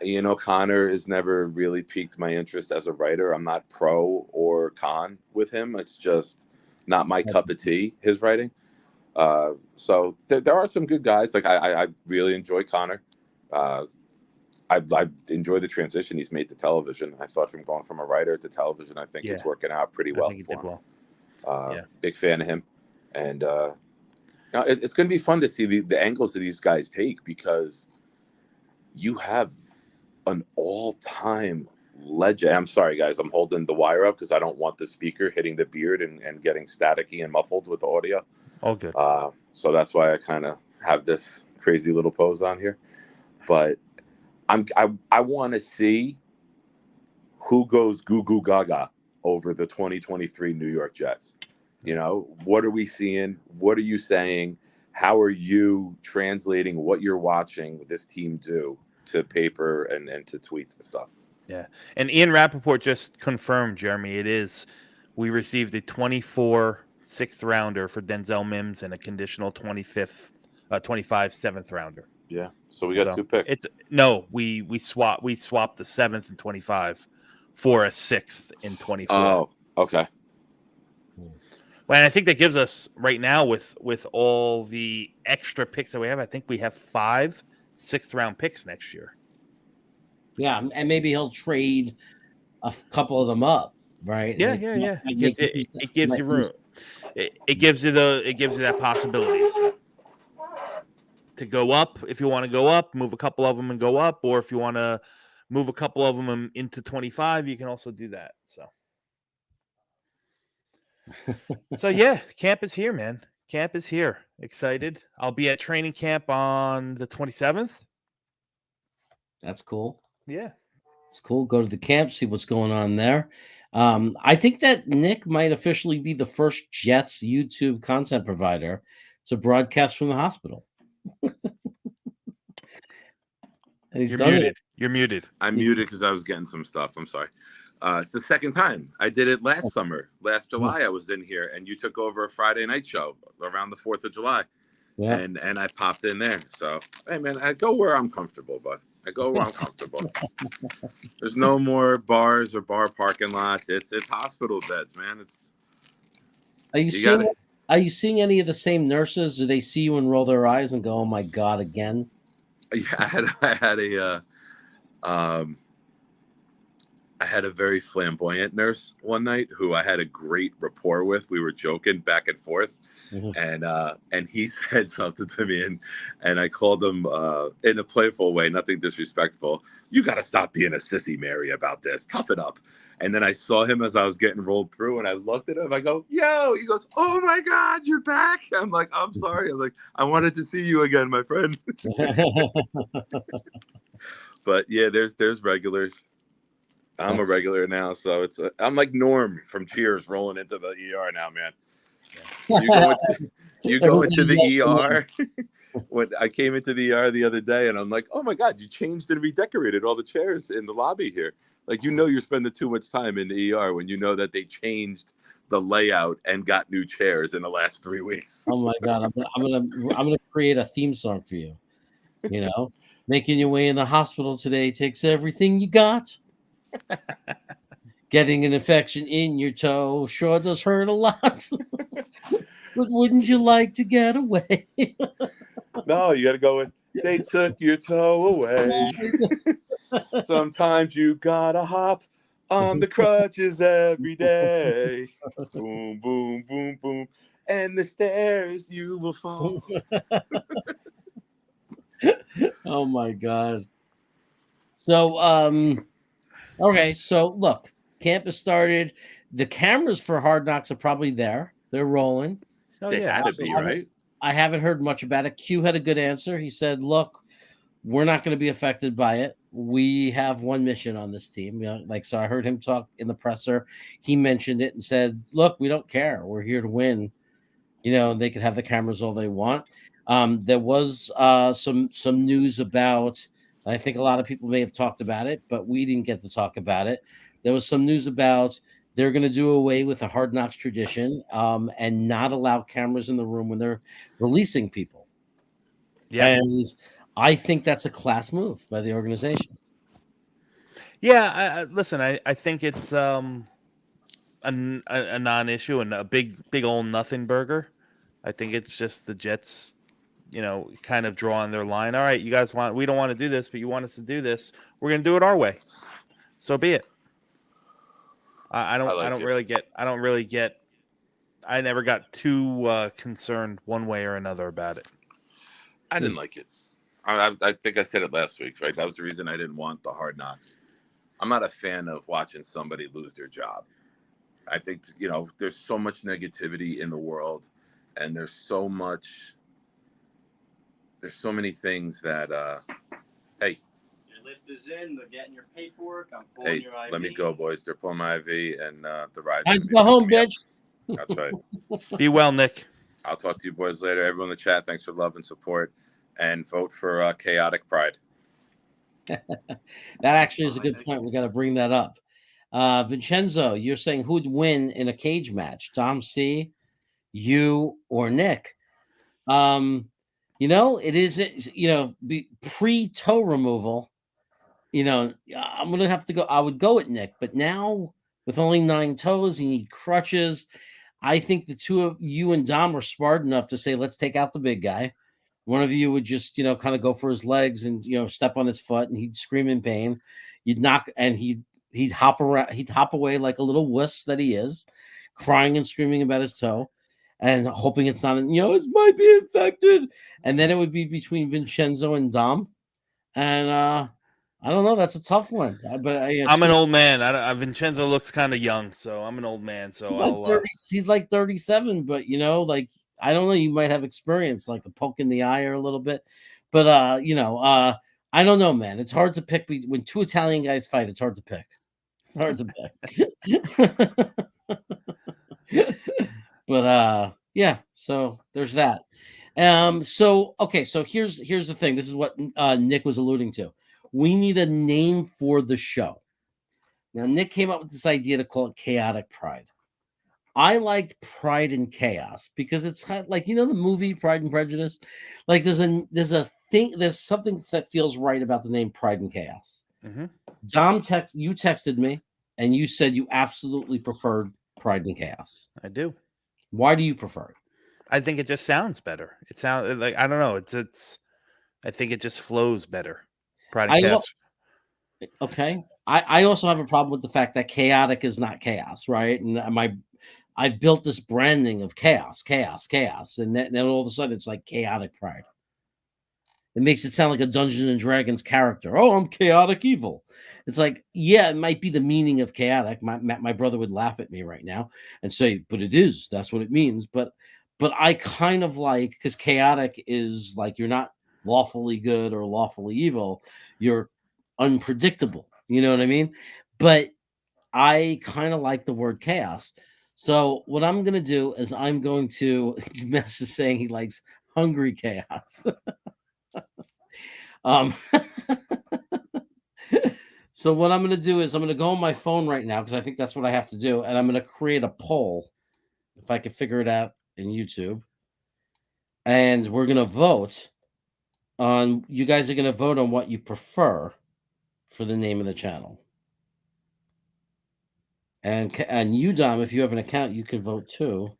Ian O'Connor has never really piqued my interest as a writer. I'm not pro or con with him. It's just not my cup of tea, his writing. So there are some good guys. Like I really enjoy Connor. I enjoy the transition he's made to television. I thought from going from a writer to television, I think it's working out pretty well. I think he did well. Big fan of him, and it's going to be fun to see the angles that these guys take, because you have an all-time legend. I'm sorry, guys, I'm holding the wire up because I don't want the speaker hitting the beard and getting staticky and muffled with the audio. All good. So that's why I kind of have this crazy little pose on here, but I want to see who goes goo goo gaga over the 2023 New York Jets. You know, what are we seeing? What are you saying? How are you translating what you're watching this team do to paper and to tweets and stuff? Yeah. And Ian Rappaport just confirmed, Jeremy, we received a 24 6th rounder for Denzel Mims and a conditional 25 7th rounder. Yeah. So we got 2 picks. We swapped the 7th and 25 for a 6th in 24. Oh, okay. Well, I think that gives us right now with all the extra picks that we have, I think we have 5 6th round picks next year. Yeah, and maybe he'll trade a couple of them up, right? Yeah. It gives you room. It gives you that possibilities to go up. If you want to go up, move a couple of them and go up, or if you want to move a couple of them into 25, you can also do that. So yeah, camp is here, man. Camp is here. Excited. I'll be at training camp on the 27th. That's cool. Yeah. It's cool. Go to the camp, see what's going on there. I think that Nick might officially be the first Jets YouTube content provider to broadcast from the hospital. You're muted. You're muted. I'm muted because I was getting some stuff. I'm sorry. It's the second time. I did it last summer. Last July, I was in here, and you took over a Friday night show around the 4th of July. Yeah. And I popped in there. So, hey, man, I go where I'm comfortable, bud. I go where I'm comfortable. There's no more bars or bar parking lots. It's hospital beds, man. Are you seeing any of the same nurses? Do they see you and roll their eyes and go, "Oh my God, again"? Yeah, I had a very flamboyant nurse one night who I had a great rapport with. We were joking back and forth, and he said something to me, and I called him in a playful way, nothing disrespectful. You got to stop being a sissy, Mary, about this. Tough it up. And then I saw him as I was getting rolled through, and I looked at him. I go, "Yo!" He goes, "Oh my God, you're back!" I'm like, "I'm sorry." I'm like, "I wanted to see you again, my friend." But yeah, there's regulars. I'm a regular now, so I'm like Norm from Cheers rolling into the ER now, man. You go into the ER. When I came into the ER the other day, and I'm like, "Oh my God, you changed and redecorated all the chairs in the lobby here." Like, you're spending too much time in the ER when you know that they changed the layout and got new chairs in the last 3 weeks. Oh my God, I'm gonna create a theme song for you. You know, making your way in the hospital today takes everything you got. Getting an infection in your toe sure does hurt a lot. But wouldn't you like to get away? No, you got to go with, they took your toe away. Sometimes you got to hop on the crutches every day. Boom, boom, boom, boom. And the stairs you will fall. Oh my God. So, okay, so look, camp has started. The cameras for Hard Knocks are probably there. They're rolling. They had to be, right? I haven't heard much about it. Q had a good answer. He said, "Look, we're not going to be affected by it. We have one mission on this team." So I heard him talk in the presser. He mentioned it and said, "Look, we don't care. We're here to win. They could have the cameras all they want." There was some news about. I think a lot of people may have talked about it, but we didn't get to talk about it. There was some news about they're going to do away with the Hard Knocks tradition and not allow cameras in the room when they're releasing people. Yeah. And I think that's a class move by the organization. Yeah. Listen, I think it's a non-issue and a big old nothing burger. I think it's just the Jets, kind of drawing their line. All right, you guys we don't want to do this, but you want us to do this. We're gonna do it our way. So be it. I don't really get. I never got too concerned one way or another about it. I didn't like it. I think I said it last week, right? That was the reason I didn't want the Hard Knocks. I'm not a fan of watching somebody lose their job. I think, there's so much negativity in the world, and there's so many things that, hey. Your lift is in. They're getting your paperwork. I'm pulling your IV. Let me go, boys. They're pulling my IV, and the ride's Let's go home, bitch. That's right. Be well, Nick. I'll talk to you boys later. Everyone in the chat, thanks for love and support, and vote for Chaotic Pride. That actually is a good point. We got to bring that up. Vincenzo, you're saying who'd win in a cage match? Dom C, you, or Nick? It is, pre-toe removal, I'm going to have to go. I would go with Nick, but now with only 9 toes, you need crutches. I think the two of you and Dom were smart enough to say, let's take out the big guy. One of you would just, kind of go for his legs and, step on his foot, and he'd scream in pain. You'd knock, and he'd hop around. He'd hop away like a little wuss that he is, crying and screaming about his toe and hoping it's not, it might be infected. And then it would be between Vincenzo and Dom. And I don't know. That's a tough one. But I'm an old man. Vincenzo looks kind of young, so I'm an old man. So he's like 37, but I don't know. You might have experience, like a poke in the eye or a little bit, but I don't know, man. It's hard to pick when 2 Italian guys fight. It's hard to pick. It's hard to pick. But yeah. So there's that. So here's the thing. This is what Nick was alluding to. We need a name for the show. Now, Nick came up with this idea to call it Chaotic Pride. I liked Pride and Chaos because it's kind of like, the movie Pride and Prejudice. Like there's something that feels right about the name Pride and Chaos. Mm-hmm. Dom, you texted me and you said you absolutely preferred Pride and Chaos. I do. Why do you prefer it? I think it just sounds better. It sounds like, I don't know. It's. I think it just flows better. Pride and Chaos. Okay. I also have a problem with the fact that chaotic is not chaos, right? And I built this branding of chaos, and then all of a sudden it's like Chaotic Pride. It makes it sound like a Dungeons and Dragons character. Oh, I'm chaotic evil. It's like, yeah, it might be the meaning of chaotic. My brother would laugh at me right now and say, but it is. That's what it means. But I kind of like, because chaotic is like you're not lawfully good or lawfully evil. You're unpredictable. You know what I mean? But I kind of like the word chaos. So what I'm going to do is I'm going to, Mess is saying he likes hungry chaos. So what I'm going to do is I'm going to go on my phone right now because I think that's what I have to do. And I'm going to create a poll if I can figure it out in YouTube. And we're going to vote on, you guys are going to vote on what you prefer for the name of the channel. And you, Dom, if you have an account, you can vote too.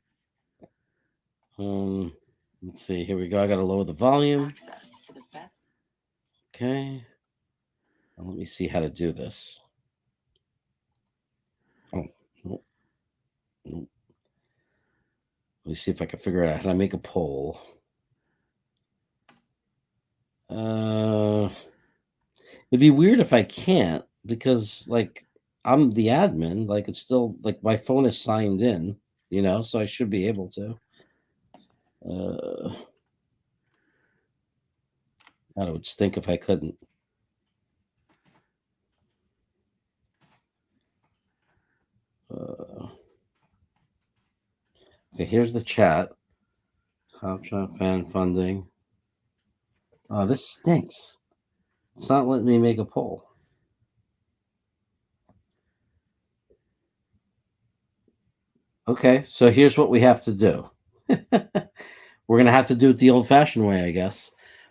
Let's see. Here we go. I got to lower the volume. Okay. Let me see how to do this. Oh, nope. Nope. Let me see if I can figure it out. How to make a poll. It'd be weird if I can't because, like, I'm the admin. Like, it's still like my phone is signed in, so I should be able to. I would stink if I couldn't. Okay, here's the chat. Top Shot fan funding. Oh, this stinks. It's not letting me make a poll. Okay, so here's what we have to do. We're going to have to do it the old-fashioned way, I guess.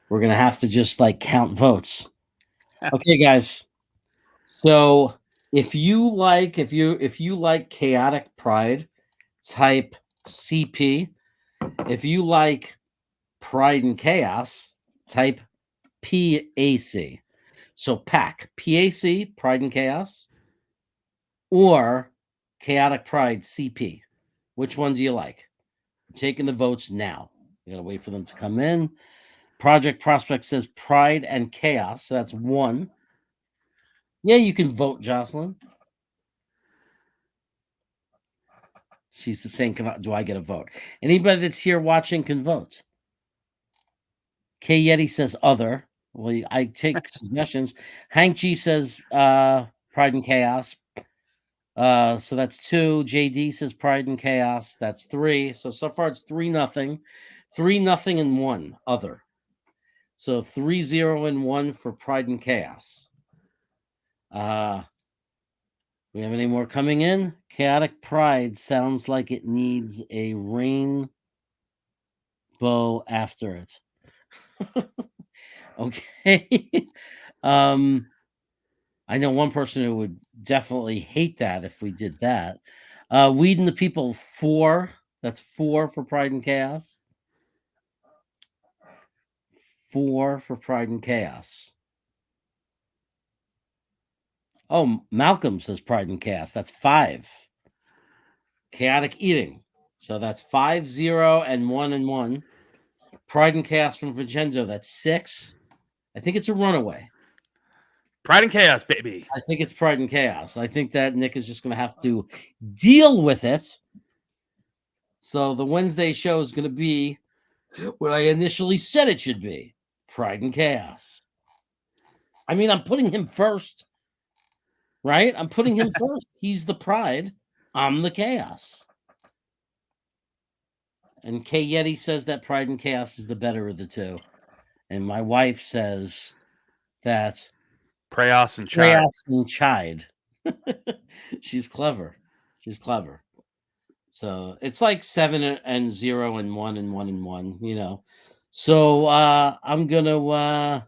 We're going to have to just, count votes. Okay, guys. So If you like chaotic pride, type CP. If you like pride and chaos, type PAC. So PAC, pride and chaos, or chaotic pride, CP. Which one do you like? I'm taking the votes now. You gotta wait for them to come in. Project Prospect says pride and chaos. So that's 1. Yeah, you can vote, Jocelyn. She's saying, do I get a vote? Anybody that's here watching can vote. K Yeti says other. Well, I take suggestions. Hank G says Pride and Chaos. So that's 2. JD says Pride and Chaos. That's 3. So far it's 3-0. 3-0 and 1 other. So 3-0 and 1 for Pride and Chaos. We have any more coming in? Chaotic Pride sounds like it needs a rainbow after it. Okay. I know one person who would definitely hate that if we did that. Weed and the People 4. That's 4 for Pride and Chaos. 4 for Pride and Chaos. Oh, Malcolm says Pride and Chaos. That's 5. Chaotic Eating. So that's 5-0 and 1-1. Pride and Chaos from Vincenzo. That's 6. I think it's a runaway. Pride and Chaos, baby. I think it's Pride and Chaos. I think that Nick is just going to have to deal with it. So the Wednesday show is going to be what I initially said it should be. Pride and Chaos. I mean, I'm putting him first. Right? I'm putting him first. He's the pride. I'm the chaos. And K Yeti says that Pride and Chaos is the better of the two. And my wife says that Prayas and Chide. Prayas and Chide. She's clever. She's clever. So it's like 7-0 and 1-1, you know. So I'm gonna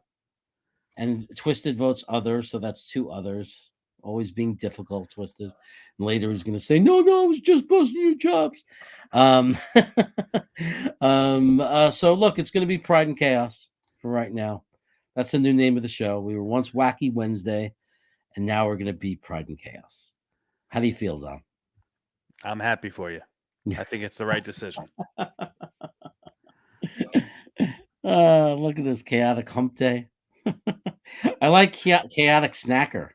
and Twisted votes other, so that's 2 others. Always being difficult, Twisted. And later he's going to say, no, I was just busting your chops. So look, it's going to be Pride and Chaos for right now. That's the new name of the show. We were once Wacky Wednesday, and now we're going to be Pride and Chaos. How do you feel, Dom? I'm happy for you. I think it's the right decision. Look at this chaotic hump day. I like chaotic snacker.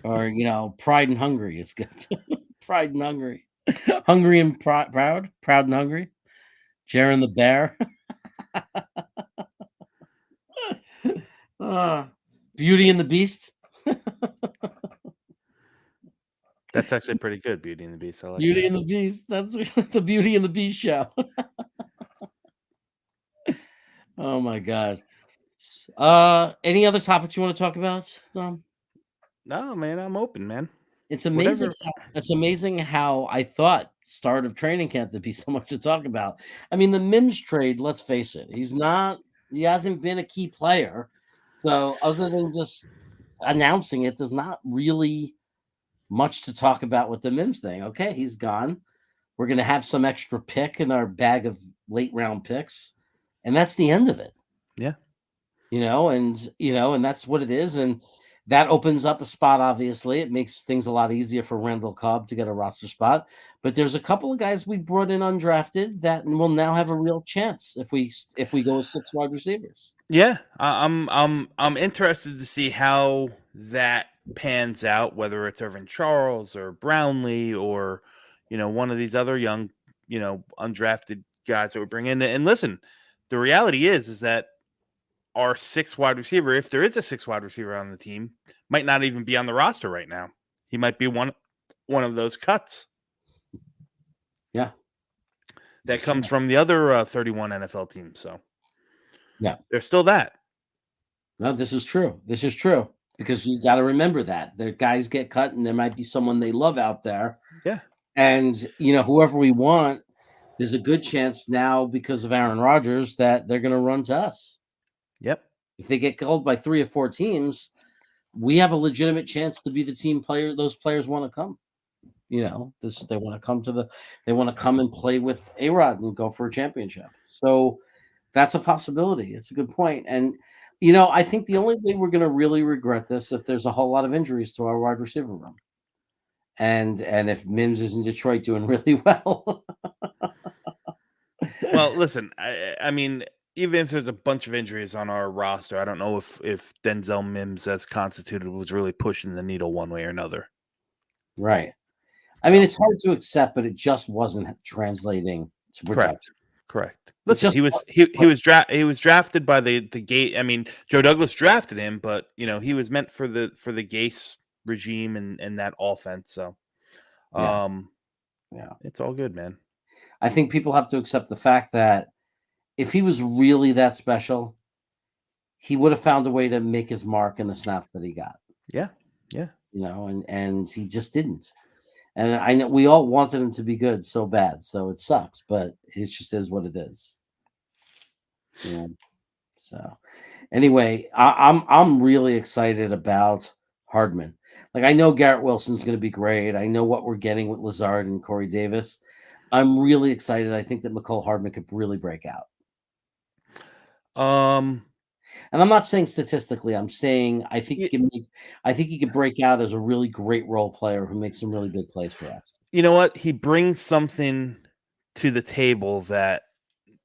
Or, you know, Pride and Hungry is good. Pride and Hungry. Hungry and proud. Proud and Hungry. Jaron the Bear. Beauty and the Beast. That's actually pretty good, Beauty and the Beast. I like Beauty that. and the Beast. That's the Beauty and the Beast show. Oh, my God. Any other topics you want to talk about, Dom? No, man, I'm open, man. It's amazing. It's amazing how I thought start of training camp there'd be so much to talk about. I mean, the Mims trade. Let's face it, he hasn't been a key player. So other than just announcing it, there's not really much to talk about with the Mims thing. Okay, he's gone. We're gonna have some extra pick in our bag of late round picks, and that's the end of it. Yeah, and that's what it is, and. That opens up a spot, obviously. It makes things a lot easier for Randall Cobb to get a roster spot. But there's a couple of guys we brought in undrafted that will now have a real chance if we go with 6 wide receivers. Yeah, I'm interested to see how that pans out, whether it's Irvin Charles or Brownlee or, one of these other young, undrafted guys that we bring in. And listen, the reality is that our 6 wide receiver, if there is a 6 wide receiver on the team, might not even be on the roster right now. He might be one of those cuts. Yeah. That comes from the other 31 NFL teams. So yeah, there's still that. No, this is true. This is true because you got to remember that the guys get cut and there might be someone they love out there. Yeah. And, whoever we want, there's a good chance now because of Aaron Rodgers that they're going to run to us. Yep. If they get called by 3 or 4 teams, we have a legitimate chance to be the team player. Those players want to come. They want to come they want to come and play with A-Rod and go for a championship. So that's a possibility. It's a good point. And, I think the only way we're going to really regret this if there's a whole lot of injuries to our wide receiver room. And if Mims is in Detroit doing really well. Well, listen, I mean, even if there's a bunch of injuries on our roster, I don't know if Denzel Mims as constituted was really pushing the needle one way or another. Right. I mean, it's hard to accept, but it just wasn't translating to production. Correct. Listen, he was drafted by the Gase. I mean, Joe Douglas drafted him, but he was meant for the Gase regime and that offense. So, yeah, it's all good, man. I think people have to accept the fact that if he was really that special, he would have found a way to make his mark in the snaps that he got. Yeah. And he just didn't. And I know we all wanted him to be good so bad, so it sucks, but it just is what it is. So anyway, I'm really excited about Hardman. Like, I know Garrett Wilson's going to be great. I know what we're getting with Lazard and Corey Davis. I'm really excited. I think that Mecole Hardman could really break out. And I'm not saying statistically. I'm saying I think he could break out as a really great role player who makes some really big plays for us. You know what? He brings something to the table that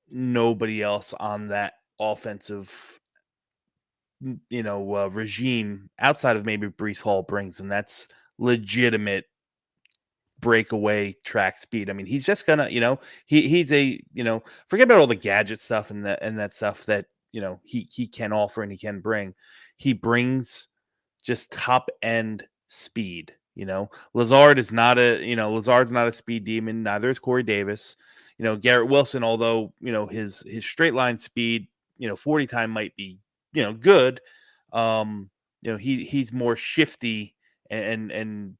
nobody else on that offensive, regime outside of maybe Breece Hall brings, and that's legitimate breakaway track speed. I mean, he's just gonna, he's a, forget about all the gadget stuff and that stuff that he can offer and he can bring. He brings just top end speed. Lazard is not Lazard's not a speed demon. Neither is Corey Davis. Garrett Wilson, although his straight line speed, 40 time might be good. He's more shifty and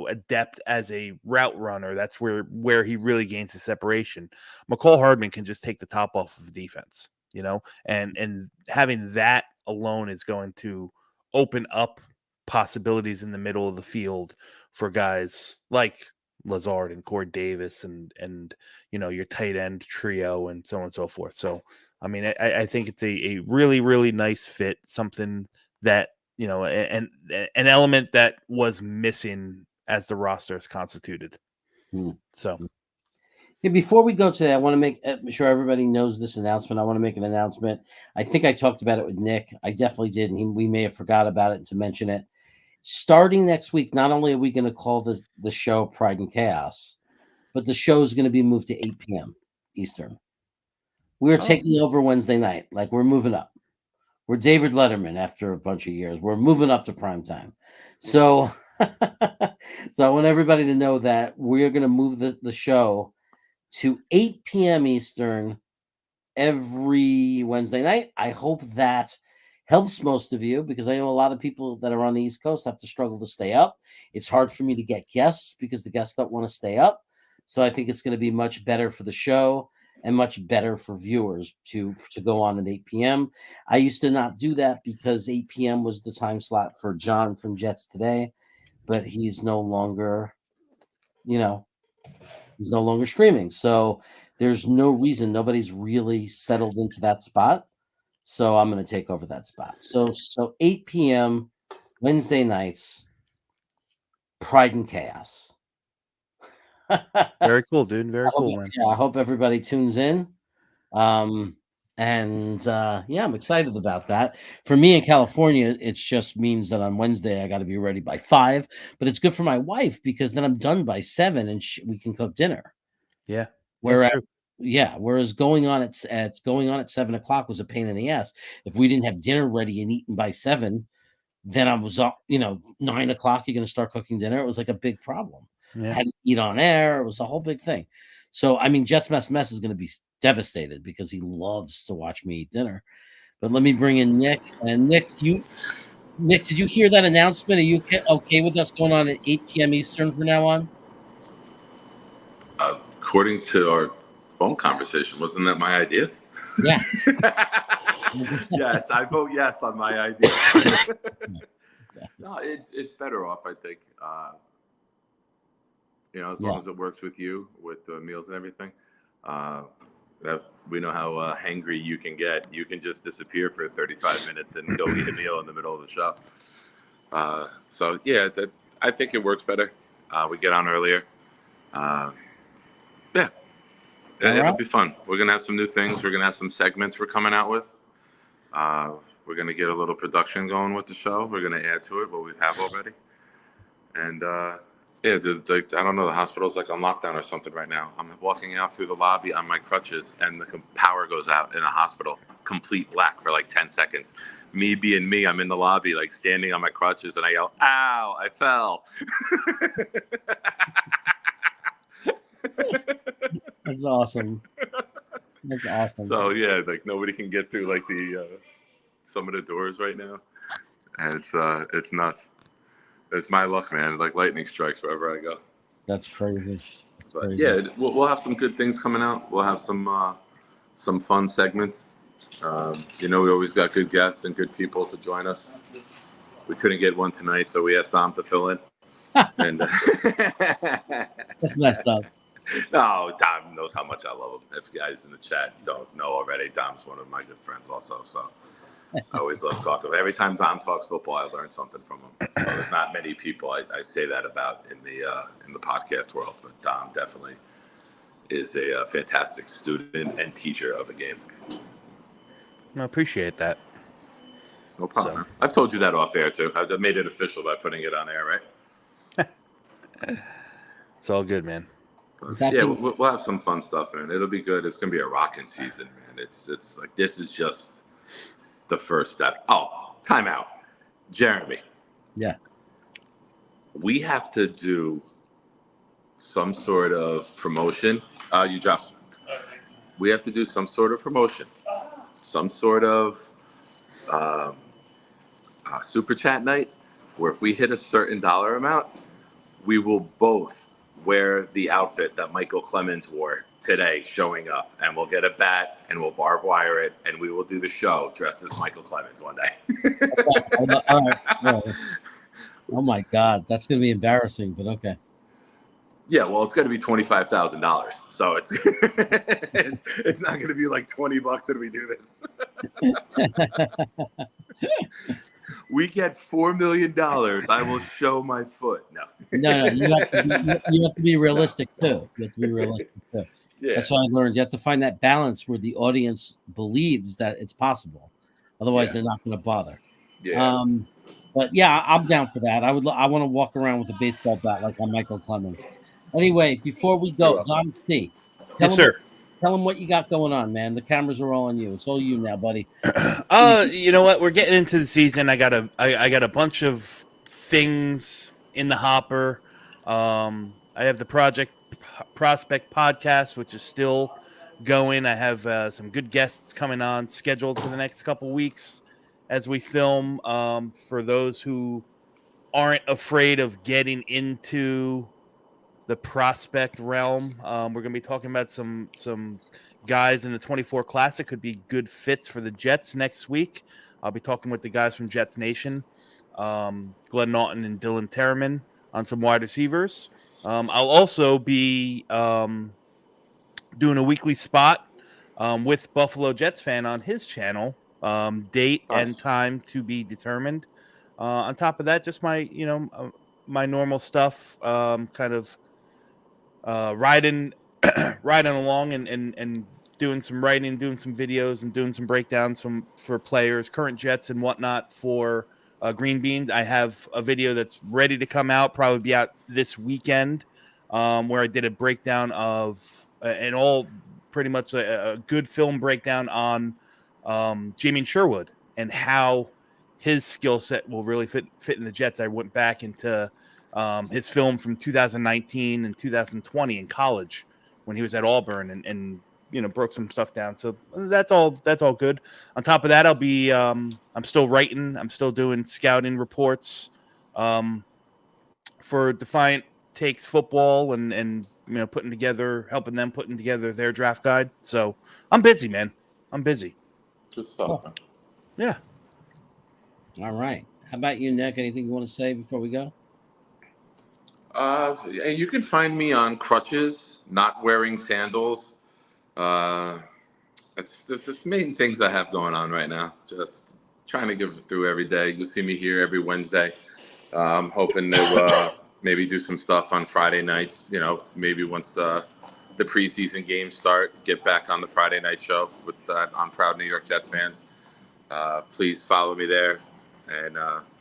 adept as a route runner. That's where he really gains the separation. Mecole Hardman can just take the top off of defense, and having that alone is going to open up possibilities in the middle of the field for guys like Lazard and Corey Davis and your tight end trio and so on and so forth. So, I mean, I think it's a really, really nice fit, something that, an element that was missing as the roster is constituted. So, hey, before we go today, I want to make sure everybody knows this announcement. I want to make an announcement. I think I talked about it with Nick. I definitely did, and we may have forgot about it to mention it. Starting next week, not only are we going to call the show Pride and Chaos, but the show is going to be moved to 8 p.m. Eastern. We're taking over Wednesday night. Like, we're moving up. We're David Letterman after a bunch of years. We're moving up to prime time. So, so I want everybody to know that we're going to move the show to 8 p.m. Eastern every Wednesday night. I hope that helps most of you, because I know a lot of people that are on the East Coast have to struggle to stay up. It's hard for me to get guests because the guests don't want to stay up. So I think it's going to be much better for the show and much better for viewers to go on at 8 p.m. I used to not do that because 8 p.m. was the time slot for John from Jets Today, but he's no longer, he's no longer streaming. So there's no reason. Nobody's really settled into that spot. So I'm going to take over that spot. So 8 p.m. Wednesday nights, Pride and Chaos. Very cool, dude. Very cool, man. Yeah, I hope everybody tunes in. I'm excited about that. For me in California, it just means that on Wednesday I got to be ready by 5. But it's good for my wife because then I'm done by 7 and we can cook dinner. Yeah. Whereas going on at 7:00 was a pain in the ass. If we didn't have dinner ready and eaten by 7, then I was 9:00. You're going to start cooking dinner. It was like a big problem. Yeah. I had to eat on air. It was a whole big thing. So I mean, Jets Mess is going to be devastated because he loves to watch me eat dinner. But let me bring in Nick. And Nick, did you hear that announcement? Are you okay with us going on at 8 p.m. Eastern from now on? According to our phone conversation, wasn't that my idea? Yeah. Yes, I vote yes on my idea. No, it's better off, I think. As Yeah. long as it works with you, with the meals and everything. We know how hangry you can get. You can just disappear for 35 minutes and go eat a meal in the middle of the show. So yeah, I think it works better. We get on earlier. Yeah, it'll be fun. We're gonna have some new things. We're gonna have some segments we're coming out with. We're gonna get a little production going with the show. We're gonna add to it what we have already. And I don't know. The hospital's like on lockdown or something right now. I'm walking out through the lobby on my crutches, and the power goes out in a hospital, complete black for like 10 seconds. Me being me, I'm in the lobby, like standing on my crutches, and I yell, "Ow! I fell!" That's awesome. That's awesome. So yeah, like nobody can get through like some of the doors right now, and it's nuts. It's my luck, man. It's like lightning strikes wherever I go. That's crazy. But yeah, we'll have some good things coming out. We'll have some fun segments. We always got good guests and good people to join us. We couldn't get one tonight, so we asked Dom to fill in. And That's messed up. No, Dom knows how much I love him. If you guys in the chat don't know already, Dom's one of my good friends also. So I always love talking. Every time Dom talks football, I learn something from him. So there's not many people I say that about in the podcast world, but Dom definitely is a fantastic student and teacher of the game. I appreciate that. No problem. So. I've told you that off air too. I've made it official by putting it on air, right? It's all good, man. Yeah, we'll have some fun stuff, man. It'll be good. It's gonna be a rocking season, man. It's like this is just the first step. Oh, timeout, Jeremy. Yeah, we have to do some sort of promotion. You dropped. We have to do some sort of promotion, some sort of super chat night, where if we hit a certain dollar amount, we will both wear the outfit that Michael Clemens wore today showing up, and we'll get a bat and we'll barbed wire it, and we will do the show dressed as Michael Clemens one day. All right. Oh my God, that's going to be embarrassing, but okay. Yeah, well, it's going to be $25,000, so it's it's not going to be like $20 that we do this. We get $4 million. I will show my foot. No. You have to be realistic too. You have to be realistic too. Yeah. That's what I learned. You have to find that balance where the audience believes that it's possible. Otherwise, they're not going to bother. Yeah. But yeah, I'm down for that. I want to walk around with a baseball bat like I'm Michael Clemens. Anyway, before we go, Don C. Yes, sir. Tell them what you got going on, man. The cameras are all on you. It's all you now, buddy. You know what? We're getting into the season. I got a bunch of things in the hopper. I have the Prospect podcast, which is still going. I have some good guests coming on scheduled for the next couple weeks as we film. For those who aren't afraid of getting into the prospect realm, we're going to be talking about some guys in the 24 Classic could be good fits for the Jets next week. I'll be talking with the guys from Jets Nation, Glenn Naughton and Dylan Terraman, on some wide receivers. I'll also be doing a weekly spot with Buffalo Jets fan on his channel. Date and time to be determined. On top of that, just my my normal stuff, kind of riding along and doing some writing, doing some videos, and doing some breakdowns for players, current Jets and whatnot for Green Beans. I have a video that's ready to come out, probably be out this weekend, where I did a breakdown of and all pretty much a good film breakdown on Jamien Sherwood and how his skill set will really fit in the Jets. I went back into his film from 2019 and 2020 in college when he was at Auburn and broke some stuff down. So that's all good. On top of that, I'll be I'm still writing. I'm still doing scouting reports for Defiant Takes Football and helping them putting together their draft guide. So I'm busy, man. I'm busy. Good stuff. Oh. Yeah. All right. How about you, Nick? Anything you want to say before we go? You can find me on crutches, not wearing sandals. That's the main things I have going on right now. Just trying to get through every day. You'll see me here every Wednesday. I'm hoping to maybe do some stuff on Friday nights. You know, maybe once the preseason games start, get back on the Friday night show with I'm Proud New York Jets fans. Please follow me there. And,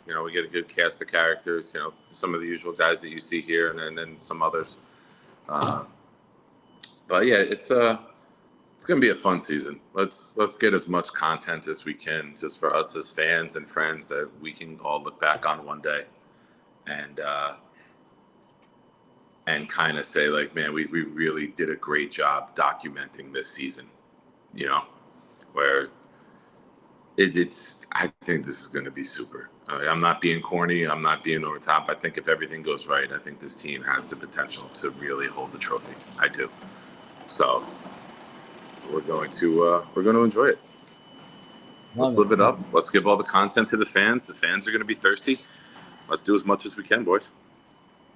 you know, we get a good cast of characters, you know, some of the usual guys that you see here and then some others. But yeah, it's going to be a fun season. Let's get as much content as we can just for us as fans and friends that we can all look back on one day and kind of say like, man, we really did a great job documenting this season, you know, where I think this is going to be super. I'm not being corny. I'm not being over top. I think if everything goes right, I think this team has the potential to really hold the trophy. I do. So we're going to enjoy it. Let's live it up. Let's give all the content to the fans. The fans are going to be thirsty. Let's do as much as we can, boys.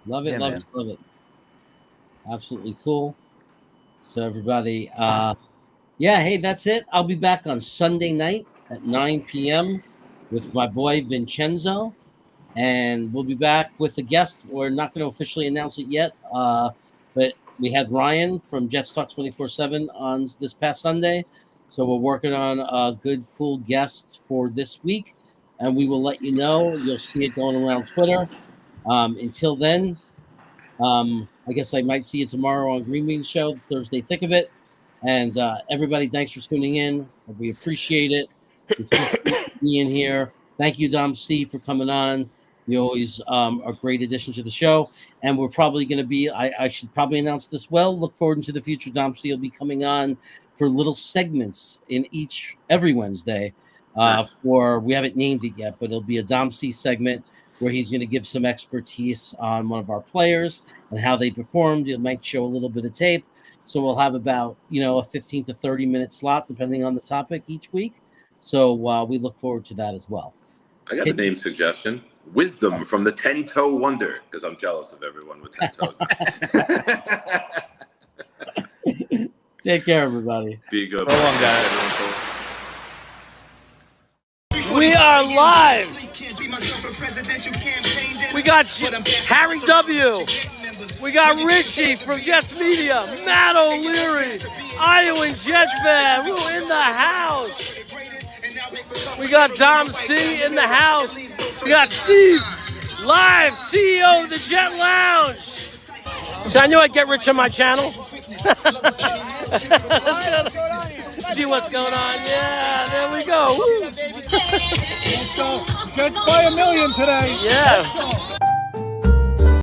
Love it, Yeah, love man. it, love it. Absolutely cool. So everybody, yeah, hey, that's it. I'll be back on Sunday night at 9 p.m. with my boy Vincenzo, and we'll be back with a guest. We're not going to officially announce it yet, but we had Ryan from Jets Talk 24/7 on this past Sunday, so we're working on a good, cool guest for this week, and we will let you know. You'll see it going around Twitter. Until then, I guess I might see you tomorrow on Green Bean Show, Thursday Thick of It. And everybody, thanks for tuning in. We appreciate it. We appreciate being here. Thank you, Dom C, for coming on. You always a great addition to the show. And we're probably going to be, I should probably announce this well. Look forward into the future. Dom C will be coming on for little segments in every Wednesday. Nice. Or we haven't named it yet, but it'll be a Dom C segment where he's going to give some expertise on one of our players and how they performed. It might show a little bit of tape. So we'll have about, a 15 to 30 minute slot, depending on the topic each week. So we look forward to that as well. I got a name suggestion. Wisdom from the 10-Toe Wonder, because I'm jealous of everyone with 10 toes. Take care, everybody. Be good. Roll on, guys. We are live. We got Harry W. We got Richie from Jets Media, Matt O'Leary, Iowa Jets fan, we're in the house. We got Dom C in the house. We got Steve, live, CEO of the Jet Lounge. So I knew I'd get rich on my channel. See what's going on. Yeah, there we go. Woo. Jets by 1 million today. Yeah.